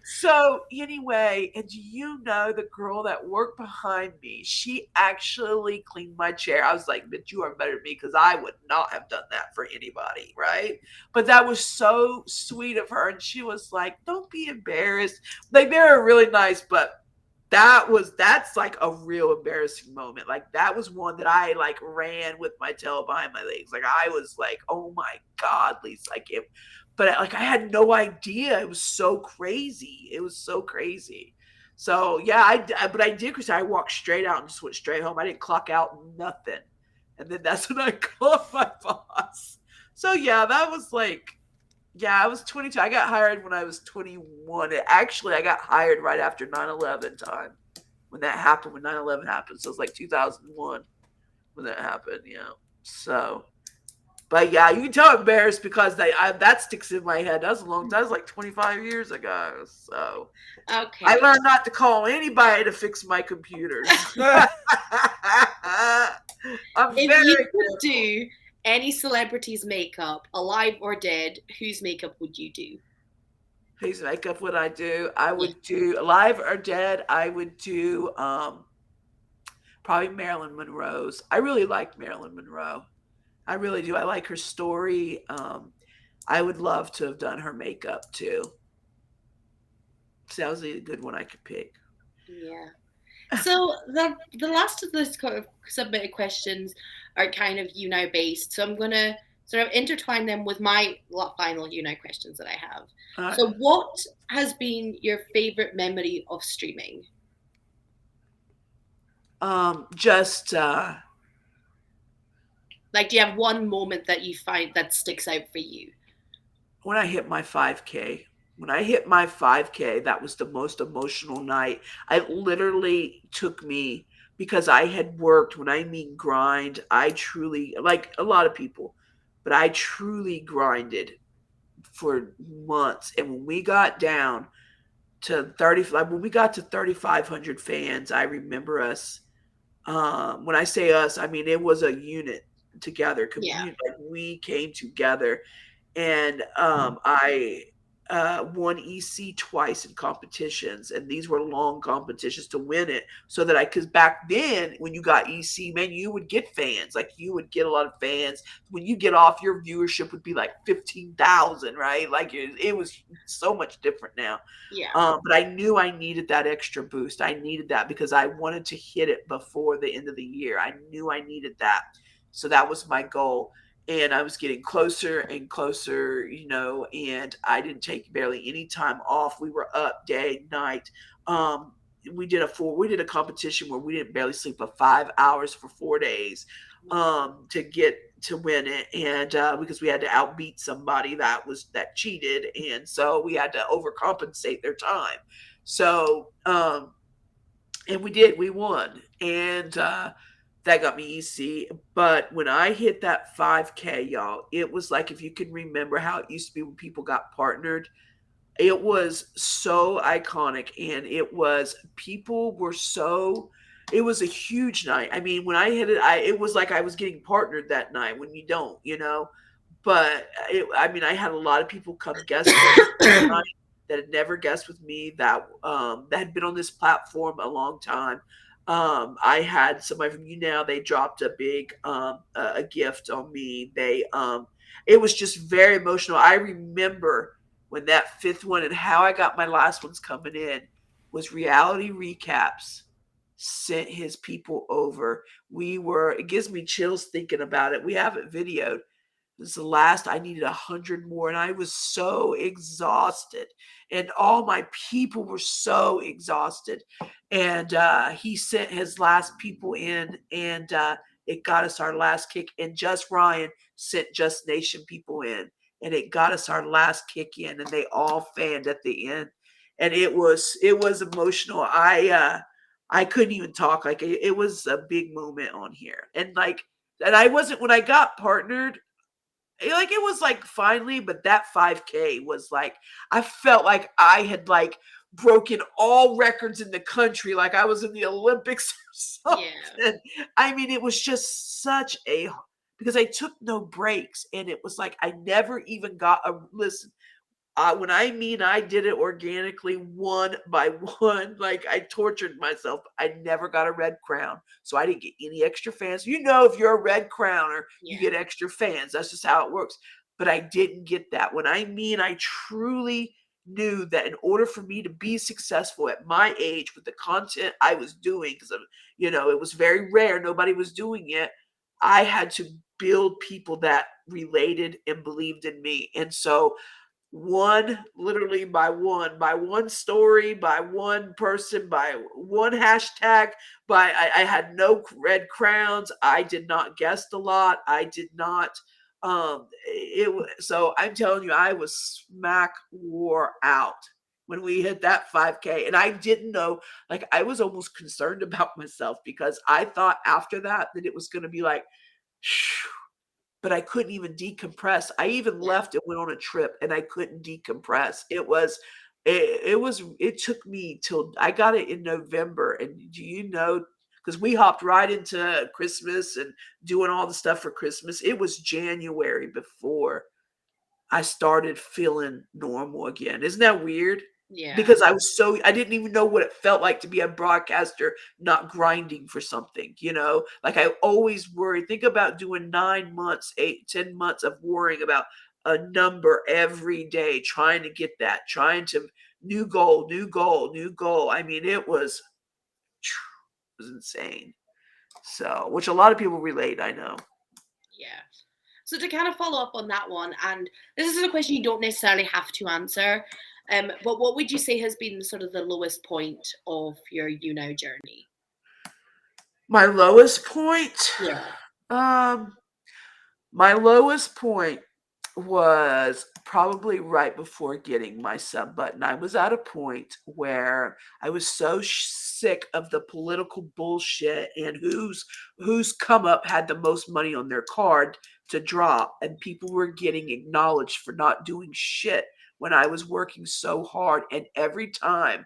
so anyway, and you know, the girl that worked behind me, she actually cleaned my chair. I was like, but you are better than me because I would not have done that for anybody, right? But that was so sweet of her. And she was like, don't be embarrassed. Like, they're really nice, but that's like a real embarrassing moment. Like, that was one that I like ran with my tail behind my legs. Like, I was like, oh my God, Lisa, like it, but like I had no idea. It was so crazy. It was so crazy. So yeah, but I did, because I walked straight out and just went straight home. I didn't clock out nothing, and then that's when I called my boss. So yeah, that was like, yeah, I was 22. I got hired when I was 21. Actually, I got hired right after 9/11 time, when that happened. When 9/11 happened, so it was like 2001 when that happened. Yeah. So, but yeah, you can tell I'm embarrassed because that sticks in my head. That was a long. That was like 25 years ago. So Okay. I learned not to call anybody to fix my computers. I'm If very you careful. could do any celebrity's makeup, alive or dead, whose makeup would you do? Whose makeup would I do? I would do, alive or dead. I would do probably Marilyn Monroe's. I really like Marilyn Monroe. I really do. I like her story. I would love to have done her makeup too. So that was a good one I could pick. Yeah. So the last of those kind of submitted questions are kind of you know based. So I'm gonna sort of intertwine them with my final you know questions that I have. So what has been your favorite memory of streaming? Just Like, do you have one moment that you find that sticks out for you? when I hit my 5K. When I hit my 5K, that was the most emotional night. It literally took me, because I had worked, when I mean grind, I truly, like a lot of people, but I truly grinded for months. And when we got down to 30, like when we got to 3,500 fans, I remember us. When I say us, I mean it was a unit together. Yeah. Like, we came together, and I won EC twice in competitions, and these were long competitions to win it. So that because back then when you got EC, man, you would get fans. Like, you would get a lot of fans. When you get off, your viewership would be like 15,000, right? Like, it was so much different now. Yeah. But I knew I needed that extra boost. I needed that because I wanted to hit it before the end of the year. I knew I needed that. So that was my goal. And I was getting closer and closer, and I didn't take barely any time off. We were up day, night. We did a competition where we didn't barely sleep for 5 hours for 4 days to win it, and because we had to outbeat somebody that cheated, and so we had to overcompensate their time. So and we won, and that got me easy. But when I hit that 5K, y'all, it was like, if you can remember how it used to be when people got partnered, it was so iconic. And it was a huge night. I mean, when I hit it, it was like I was getting partnered that night, when you don't, but I had a lot of people come guest that had never guessed with me, that had been on this platform a long time. I had somebody from they dropped a big a gift on me. It was just very emotional. I remember when that fifth one, and how I got my last ones coming in, was Reality Recaps sent his people over. It gives me chills thinking about it. We have it videoed. This is the last. I needed 100 more, and I was so exhausted, and all my people were so exhausted. And he sent his last people in, and it got us our last kick. And Just Ryan sent Just Nation people in, and it got us our last kick in, and they all fanned at the end, and it was emotional. I couldn't even talk. Like it was a big moment on here, and like, and I wasn't when I got partnered, like it was like finally, but that 5K was like I felt like I had like broken all records in the country, like I was in the Olympics or Yeah. something. I mean, it was just such a because I took no breaks, and it was like I never even got a listen. When I mean I did it organically, one by one, like I tortured myself. I never got a red crown, so I didn't get any extra fans. You know, if you're a red crowner, you Yeah. get extra fans. That's just how it works. But I didn't get that. When I mean I truly knew that in order for me to be successful at my age with the content I was doing, because it was very rare, nobody was doing it. I had to build people that related and believed in me. And so one literally by one story, by one person, by one hashtag, I had no red crowns. I did not guest a lot. I did not so I'm telling you, I was smack wore out when we hit that 5K. And I didn't know, like I was almost concerned about myself because I thought after that it was gonna be like but I couldn't even decompress. I even Yeah. left and went on a trip, and I couldn't decompress. It took me till I got it in November, and do you know, because we hopped right into Christmas and doing all the stuff for Christmas. It was January before I started feeling normal again. Isn't that weird? Yeah. Because I didn't even know what it felt like to be a broadcaster not grinding for something. Like I always worry. Think about doing 9 months, 8, 10 months of worrying about a number every day, trying to get that, trying to new goal, new goal, new goal. I mean, it was insane. So, which a lot of people relate, I know. Yeah. So to kind of follow up on that one, and this is a question you don't necessarily have to answer, but what would you say has been sort of the lowest point of your journey? My lowest point. Yeah. Um, my lowest point was probably right before getting my sub button. I was at a point where I was so sick of the political bullshit and whose come up had the most money on their card to drop, and people were getting acknowledged for not doing shit when I was working so hard. And every time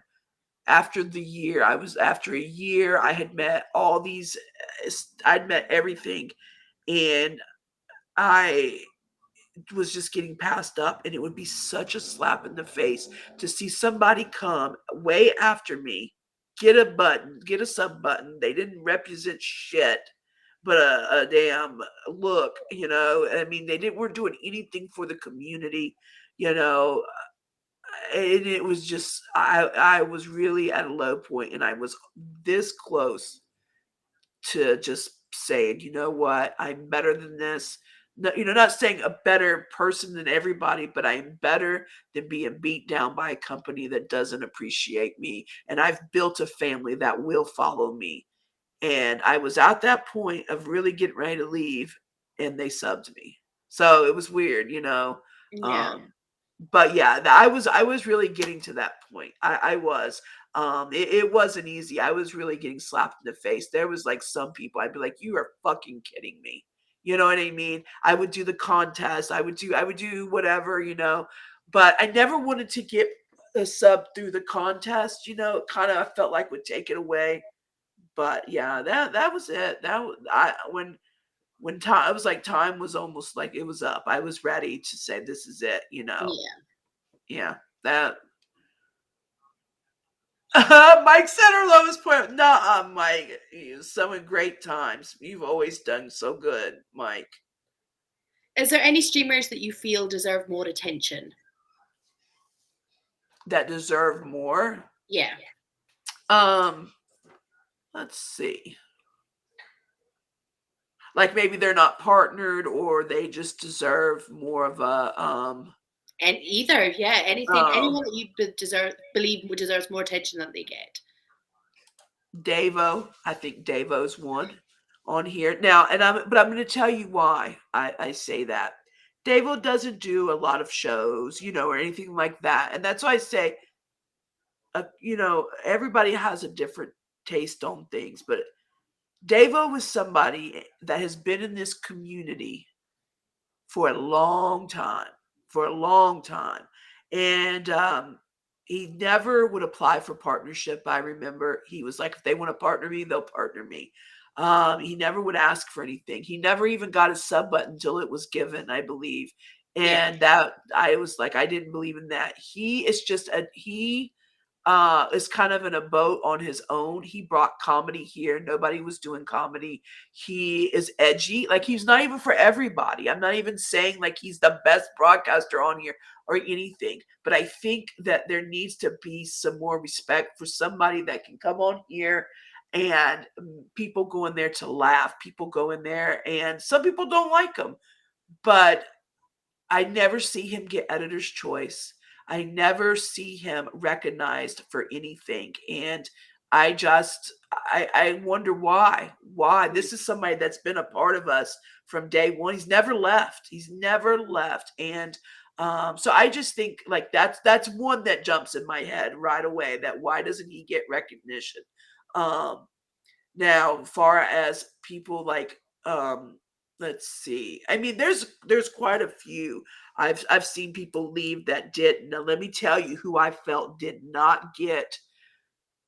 after a year, I had met all these, I'd met everything, and I was just getting passed up, and it would be such a slap in the face to see somebody come way after me, get a sub button. They didn't represent shit but a damn look. I mean, they didn't weren't doing anything for the community, you know and it was just I was really at a low point, and I was this close to just saying, you know what, I'm better than this. No, not saying a better person than everybody, but I'm better than being beat down by a company that doesn't appreciate me. And I've built a family that will follow me. And I was at that point of really getting ready to leave, and they subbed me. So it was weird. Yeah. Um, but yeah, I was really getting to that point. I was. It wasn't easy. I was really getting slapped in the face. There was like some people I'd be like, "You are fucking kidding me." You know what I mean? I would do the contest. I would do whatever. But I never wanted to get a sub through the contest. It kind of I felt like would take it away. But yeah, that was it. That was, I when time I was like time was almost like it was up. I was ready to say this is it. Yeah. Yeah, that Mike said her lowest point. Nah, Mike, you so in great times. You've always done so good, Mike. Is there any streamers that you feel deserve more attention? That deserve more. Yeah. Um, let's see. Like maybe they're not partnered, or they just deserve more of a And either, yeah, anything, oh, anyone that you believe deserves more attention than they get. Davo. I think Davo's one on here now, and I'm going to tell you why I say that. Davo doesn't do a lot of shows, or anything like that, and that's why I say, everybody has a different taste on things, but Davo was somebody that has been in this community for a long time, for a long time. And he never would apply for partnership. I remember he was like, if they want to partner me, they'll partner me. He never would ask for anything. He never even got a sub button until it was given, I believe. Yeah, And that I was like, I didn't believe in that. He is just he is kind of in a boat on his own. He brought comedy here. Nobody was doing comedy. He is edgy. Like he's not even for everybody. I'm not even saying like he's the best broadcaster on here or anything. But I think that there needs to be some more respect for somebody that can come on here and people go in there to laugh. People go in there and some people don't like him. But I never see him get editor's choice. I never see him recognized for anything. And I wonder why. Why? This is somebody that's been a part of us from day one. He's never left. He's never left. And so I just think like that's one that jumps in my head right away. That why doesn't he get recognition? Um, Now, far as people like, let's see. I mean, there's quite a few. I've seen people leave that didn't. Now, let me tell you who I felt did not get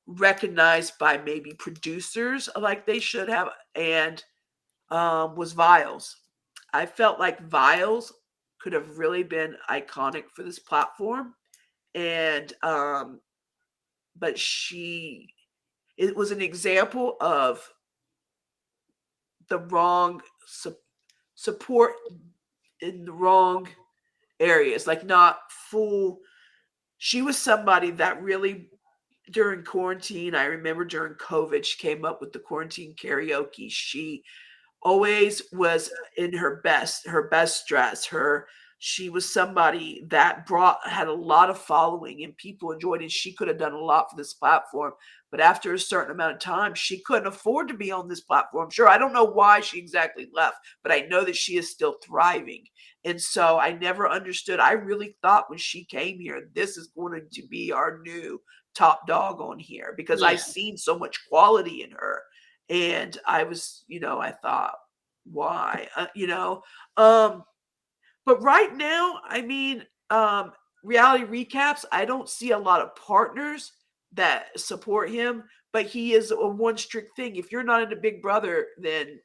recognized by maybe producers like they should have, and was Viles. I felt like Viles could have really been iconic for this platform, and but it was an example of the wrong support in the wrong areas, like not full. She was somebody that really during quarantine, I remember during COVID, she came up with the quarantine karaoke. She always was in her best dress. She was somebody that had a lot of following and people enjoyed it. She could have done a lot for this platform, but after a certain amount of time she couldn't afford to be on this platform. Sure, I don't know why she exactly left, but I know that she is still thriving. And so I never understood. I really thought when she came here, this is going to be our new top dog on here because I yeah. seen so much quality in her. And I was, I thought, why? Um, but right now, I mean, reality recaps, I don't see a lot of partners that support him, but he is a one strict thing. If you're not into Big Brother, then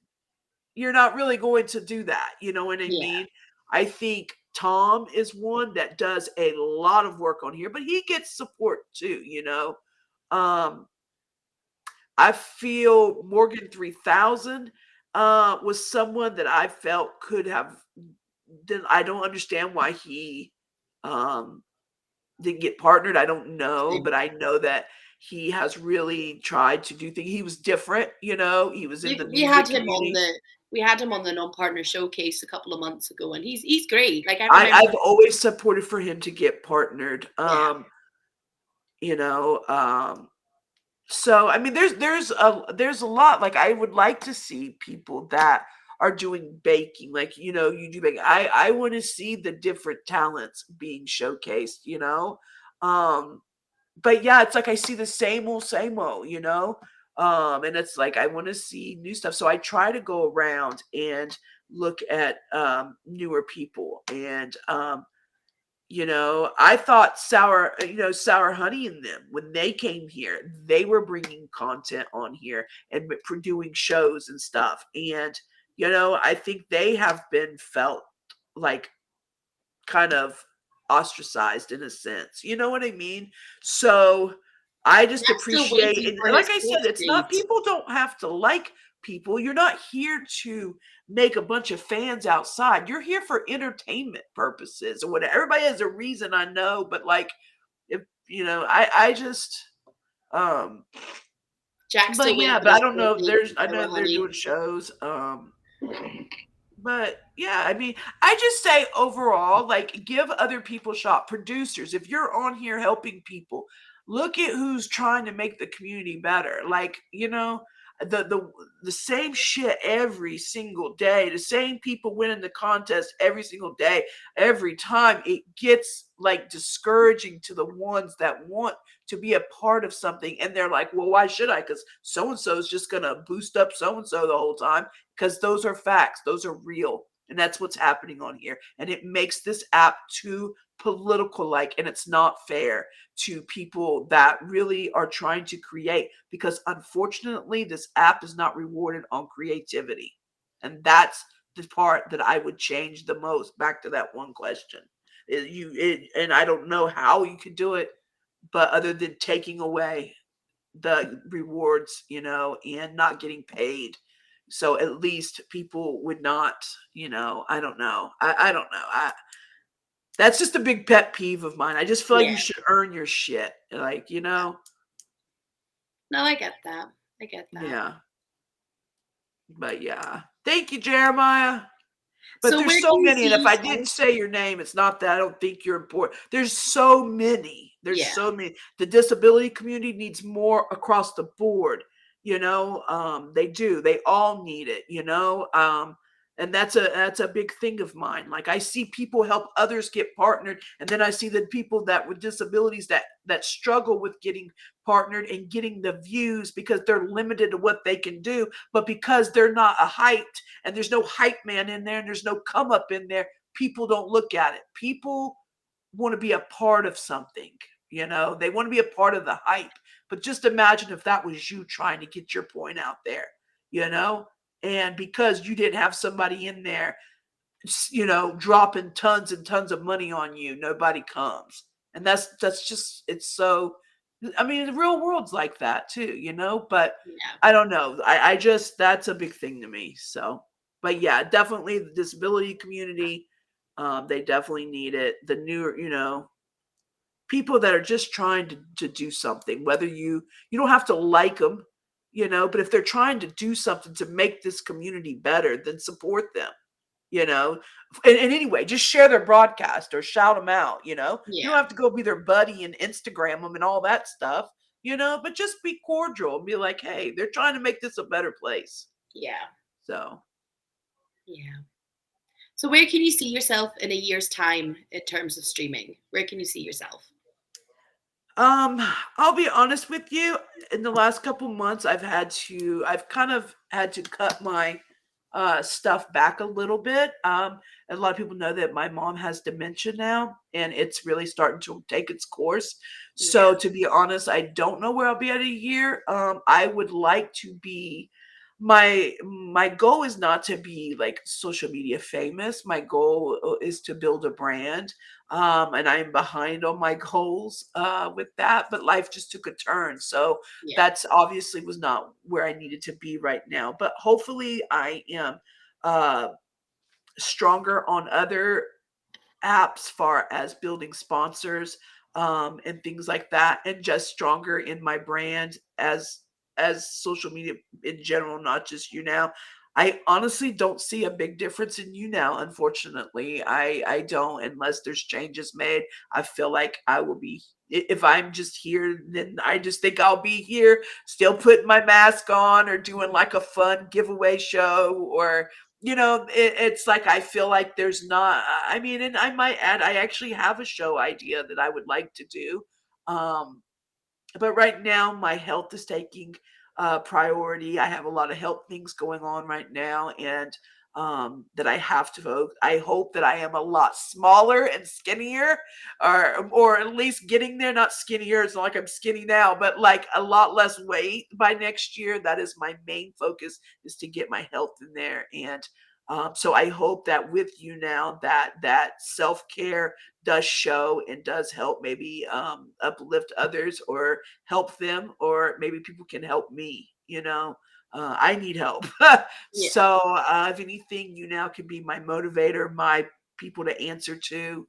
you're not really going to do that. You know what I Yeah. mean? I think Tom is one that does a lot of work on here, but he gets support too. Um, I feel Morgan 3000 was someone that I felt could have. Then I don't understand why he um, didn't get partnered. I don't know, but I know that he has really tried to do things. He was different. He was in the We had music him on community. the non-partner showcase a couple of months ago, and he's great. Like I I, remember, I've always supported for him to get partnered. yeah, You know, So I mean, there's a lot. Like I would like to see people that are doing baking, like you do baking. I want to see the different talents being showcased. But yeah, it's like I see the same old. And it's like I want to see new stuff. So I try to go around and look at newer people and I thought Sour Honey and them, when they came here, they were bringing content on here and doing shows and stuff. And, I think they have been felt like kind of ostracized in a sense. You know what I mean? So I just I'm still appreciate, waiting and for like his I court said, it's not, date. people don't have to like people. You're not here to make a bunch of fans outside. You're here for entertainment purposes or whatever. Everybody has a reason, I know, but like if I just Jack's still but waiting yeah, for but I his don't court know. date for I know Sour they're Honey. doing shows. But yeah, I mean, I just say overall, like, give other people a shot. Producers, if you're on here helping people, look at who's trying to make the community better. Like, the same shit every single day, the same people winning the contest every single day, every time. It gets like discouraging to the ones that want to be a part of something, and they're like, well, why should I? Because so and so is just gonna boost up so and so the whole time, because those are facts, those are real, and that's what's happening on here. And it makes this app too political like, and it's not fair to people that really are trying to create, because unfortunately this app is not rewarded on creativity, and that's the part that I would change the most. Back to that one question, and I don't know how you could do it, but other than taking away the rewards, and not getting paid. So at least people would not, I don't know. I don't know. That's just a big pet peeve of mine. I just feel like Yeah. you should earn your shit. Like, No, I get that. I get that. yeah. But yeah. Thank you, Jeremiah. But So there's where so can you many, see and if I yourself? didn't say your name, it's not that I don't think you're important. There's so many. There's Yeah. so many. The disability community needs more across the board. They do. They all need it. And that's a big thing of mine. Like, I see people help others get partnered, and then I see the people that with disabilities that struggle with getting partnered and getting the views because they're limited to what they can do, but because they're not a hype, and there's no hype man in there, and there's no come up in there, people don't look at it. People want to be a part of something, they want to be a part of the hype. But just imagine if that was you trying to get your point out there, you know and because you didn't have somebody in there, dropping tons and tons of money on you, nobody comes. And that's just, it's so, I mean, the real world's like that too, but Yeah. I don't know. I just, that's a big thing to me. So, but yeah, definitely the disability community, they definitely need it. The newer, people that are just trying to do something, whether you don't have to like them, but if they're trying to do something to make this community better, then support them, you know and anyway, just share their broadcast or shout them out. You don't Yeah. have to go be their buddy and Instagram them and all that stuff, but just be cordial and be like, hey, they're trying to make this a better place. Yeah. So Yeah. So where can you see yourself in a year's time in terms of streaming? Where can you see yourself? I'll be honest with you. In the last couple months, I've kind of had to cut my stuff back a little bit. A lot of people know that my mom has dementia now, and it's really starting to take its course. So Yeah. to be honest, I don't know where I'll be at a year. I would like to be, my goal is not to be like social media famous. My goal is to build a brand, and I'm behind on my goals with that. But life just took a turn, so Yeah. that's obviously was not where I needed to be right now. But hopefully, I am uh, stronger on other apps, far as building sponsors, and things like that, and just stronger in my brand as social media in general, not just you now. I honestly don't see a big difference in you now, unfortunately. I don't, unless there's changes made. I feel like I will be, if I'm just here, then I just think I'll be here still putting my mask on, or doing like a fun giveaway show, or it's like, I feel like there's not, I mean, and I might add, I actually have a show idea that I would like to do. Um, but right now my health is taking priority. I have a lot of health things going on right now, and that I have to vote. I hope that I am a lot smaller and skinnier, or at least getting there. Not skinnier, it's not like I'm skinny now, but like a lot less weight by next year. That is my main focus, is to get my health in there. And so I hope that with you now, that self-care does show and does help, maybe uplift others, or help them, or maybe people can help me. I need help. Yeah. So if anything, you now can be my motivator, my people to answer to.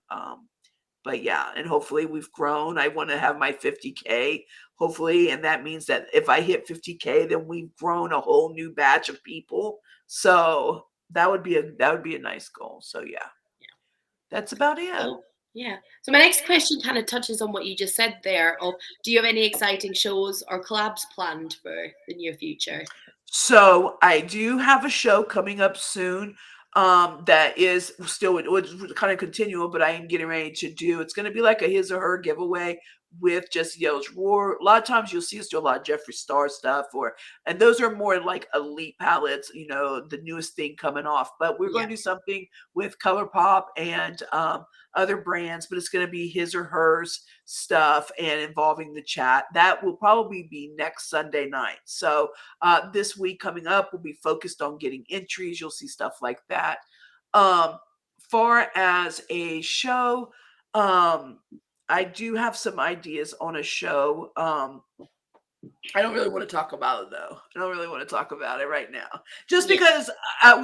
But yeah, and hopefully we've grown. I want to have my 50K, hopefully, and that means that if I hit 50K, then we've grown a whole new batch of people. So that would be a nice goal. So yeah, that's about it. So, yeah. So my next question kind of touches on what you just said there. Of, do you have any exciting shows or collabs planned for the near future? So I do have a show coming up soon. That is still would kind of continual, but I am getting ready to do. It's going to be like a his or her giveaway with just Yells Roar. A lot of times you'll see us do a lot of Jeffree Star stuff, and those are more like elite palettes. The newest thing coming off. But we're going Yeah. to do something with ColourPop and other brands, but it's going to be his or hers stuff and involving the chat. That will probably be next Sunday night. So this week coming up will be focused on getting entries. You'll see stuff like that. Far as a show, I do have some ideas on a show. I don't really want to talk about it though. I don't really want to talk about it right now. Just Yeah. because,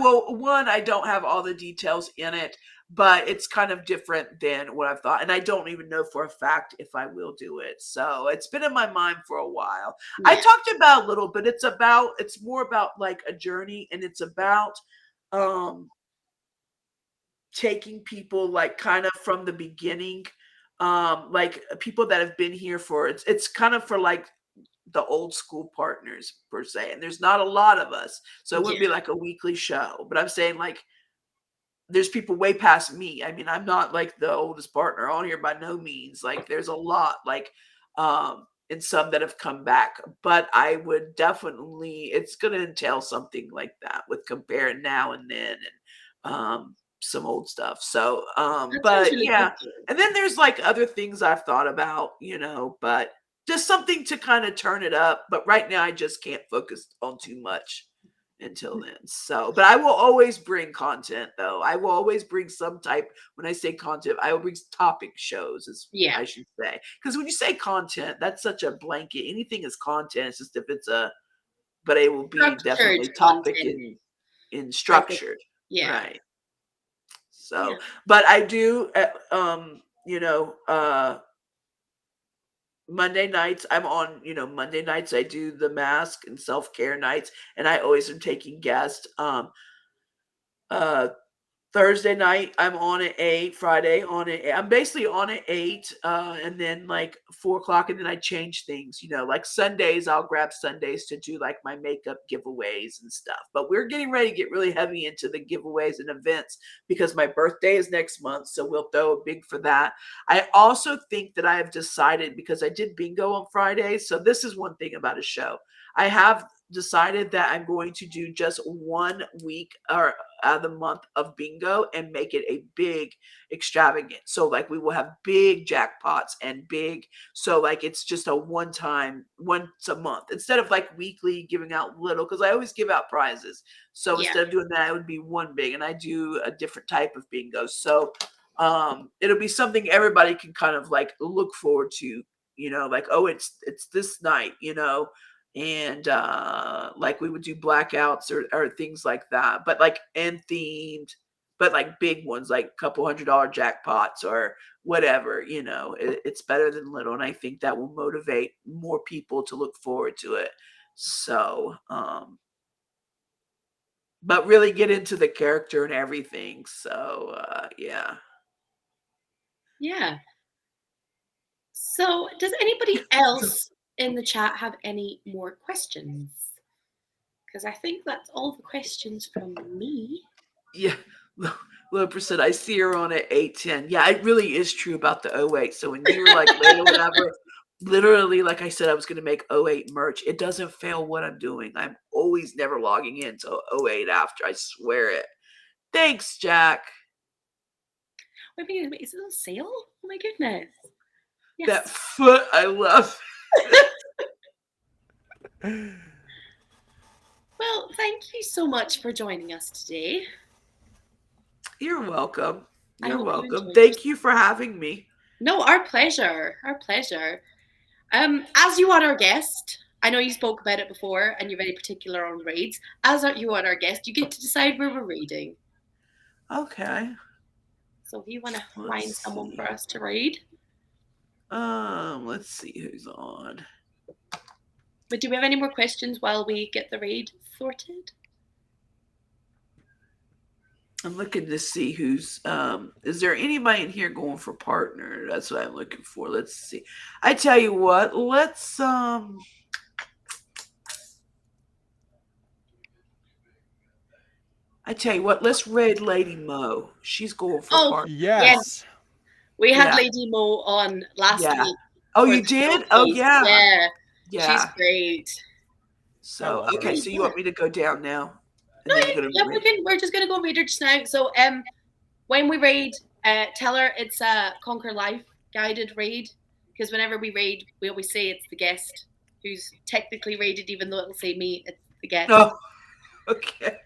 well, one, I don't have all the details in it, but it's kind of different than what I've thought. And I don't even know for a fact if I will do it. So it's been in my mind for a while. I Yeah. talked about a little, but it's more about like a journey, and it's about um taking people like kind of from the beginning, like people that have been here for it's kind of for like the old school partners per se, and there's not a lot of us, so it wouldn't Yeah. be like a weekly show, but I'm saying like there's people way past me. I mean, I'm not like the oldest partner on here by no means. Like there's a lot like and some that have come back, but I would definitely, it's going to entail something like that with comparing now and then, and some old stuff. So That sounds but really good yeah, though. and then there's like other things I've thought about, but just something to kind of turn it up. But right now I just can't focus on too much until then. So, but I will always bring content though. I will always bring some type, when I say content, I will bring topic shows, as Yeah. I should say. Because when you say content, that's such a blanket. Anything is content. It's just if it's but it will be Structured definitely topic content. in Like a, structured. yeah. Right. So, Yeah. but I do, Monday nights, I'm on, Monday nights I do the mask and self-care nights, and I always am taking guests. Uh Thursday night, I'm on at 8. Friday on at 8. I'm basically on at 8, and then like 4 o'clock, and then I change things. Like Sundays, I'll grab Sundays to do like my makeup giveaways and stuff. But we're getting ready to get really heavy into the giveaways and events because my birthday is next month, so we'll throw a big for that. I also think that I have decided, because I did bingo on Friday, so this is one thing about a show. I have decided that I'm going to do just 1 week or the month of bingo and make it a big extravagant. So like we will have big jackpots and big, so like it's just a one time, once a month, instead of like weekly giving out little, because I always give out prizes. So Yeah. instead of doing that, it would be one big, and I do a different type of bingo. So it'll be something everybody can kind of like look forward to, like, oh, it's this night, and like we would do blackouts or things like that, but like and themed, but like big ones, like a couple $100 jackpots or whatever. It's better than little, and I think that will motivate more people to look forward to it. So but really get into the character and everything. So yeah. Yeah. So, does anybody else in the chat have any more questions? Because I think that's all the questions from me. Yeah. Loper said, I see her on at 8:10. Yeah, it really is true about the '08. So when you were like late or whatever, literally, like I said, I was going to make '08 merch. It doesn't fail what I'm doing. I'm always never logging in until '08 after. I swear it. Thanks, Jack. Wait, is it on sale? Oh my goodness. Yes. That foot, I love. Well, thank you so much for joining us today. You're welcome. I You're hope you welcome. enjoyed Thank you for having me. No, our pleasure. Our pleasure. As you are our guest, I know you spoke about it before and you're very particular on raids. As you are our guest, you get to decide where we're raiding. Okay. So if you want to Let's find someone see. for us to raid. Let's see who's on. But do we have any more questions while we get the raid sorted? I'm looking to see who's is there anybody in here going for partner? That's what I'm looking for. Let's see. I tell you what, let's I tell you what, let's raid Lady Mo. She's going for Oh, partner. yes. Yes. We had Yeah. Lady Mo on last Yeah. week. Oh, For you the did? Oh showcase. yeah. Yeah. She's Yeah. great. I So love her. okay, so you want me to go down now? And No, then you're gonna yeah, raid. we're just gonna go read her just now. So when we raid, tell her it's a ConquerLife guided raid. Because whenever we raid, we always say it's the guest who's technically raided, even though it'll say me, it's the guest. Oh, okay.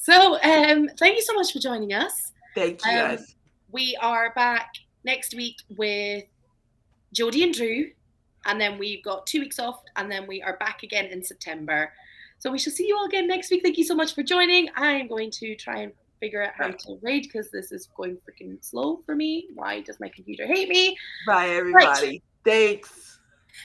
So thank you so much for joining us. Thank you guys. We are back next week with Jodie and Drew, and then we've got 2 weeks off, and then we are back again in September. So we shall see you all again next week. Thank you so much for joining. I'm going to try and figure out how to raid because this is going freaking slow for me. Why does my computer hate me? Bye everybody. Thanks.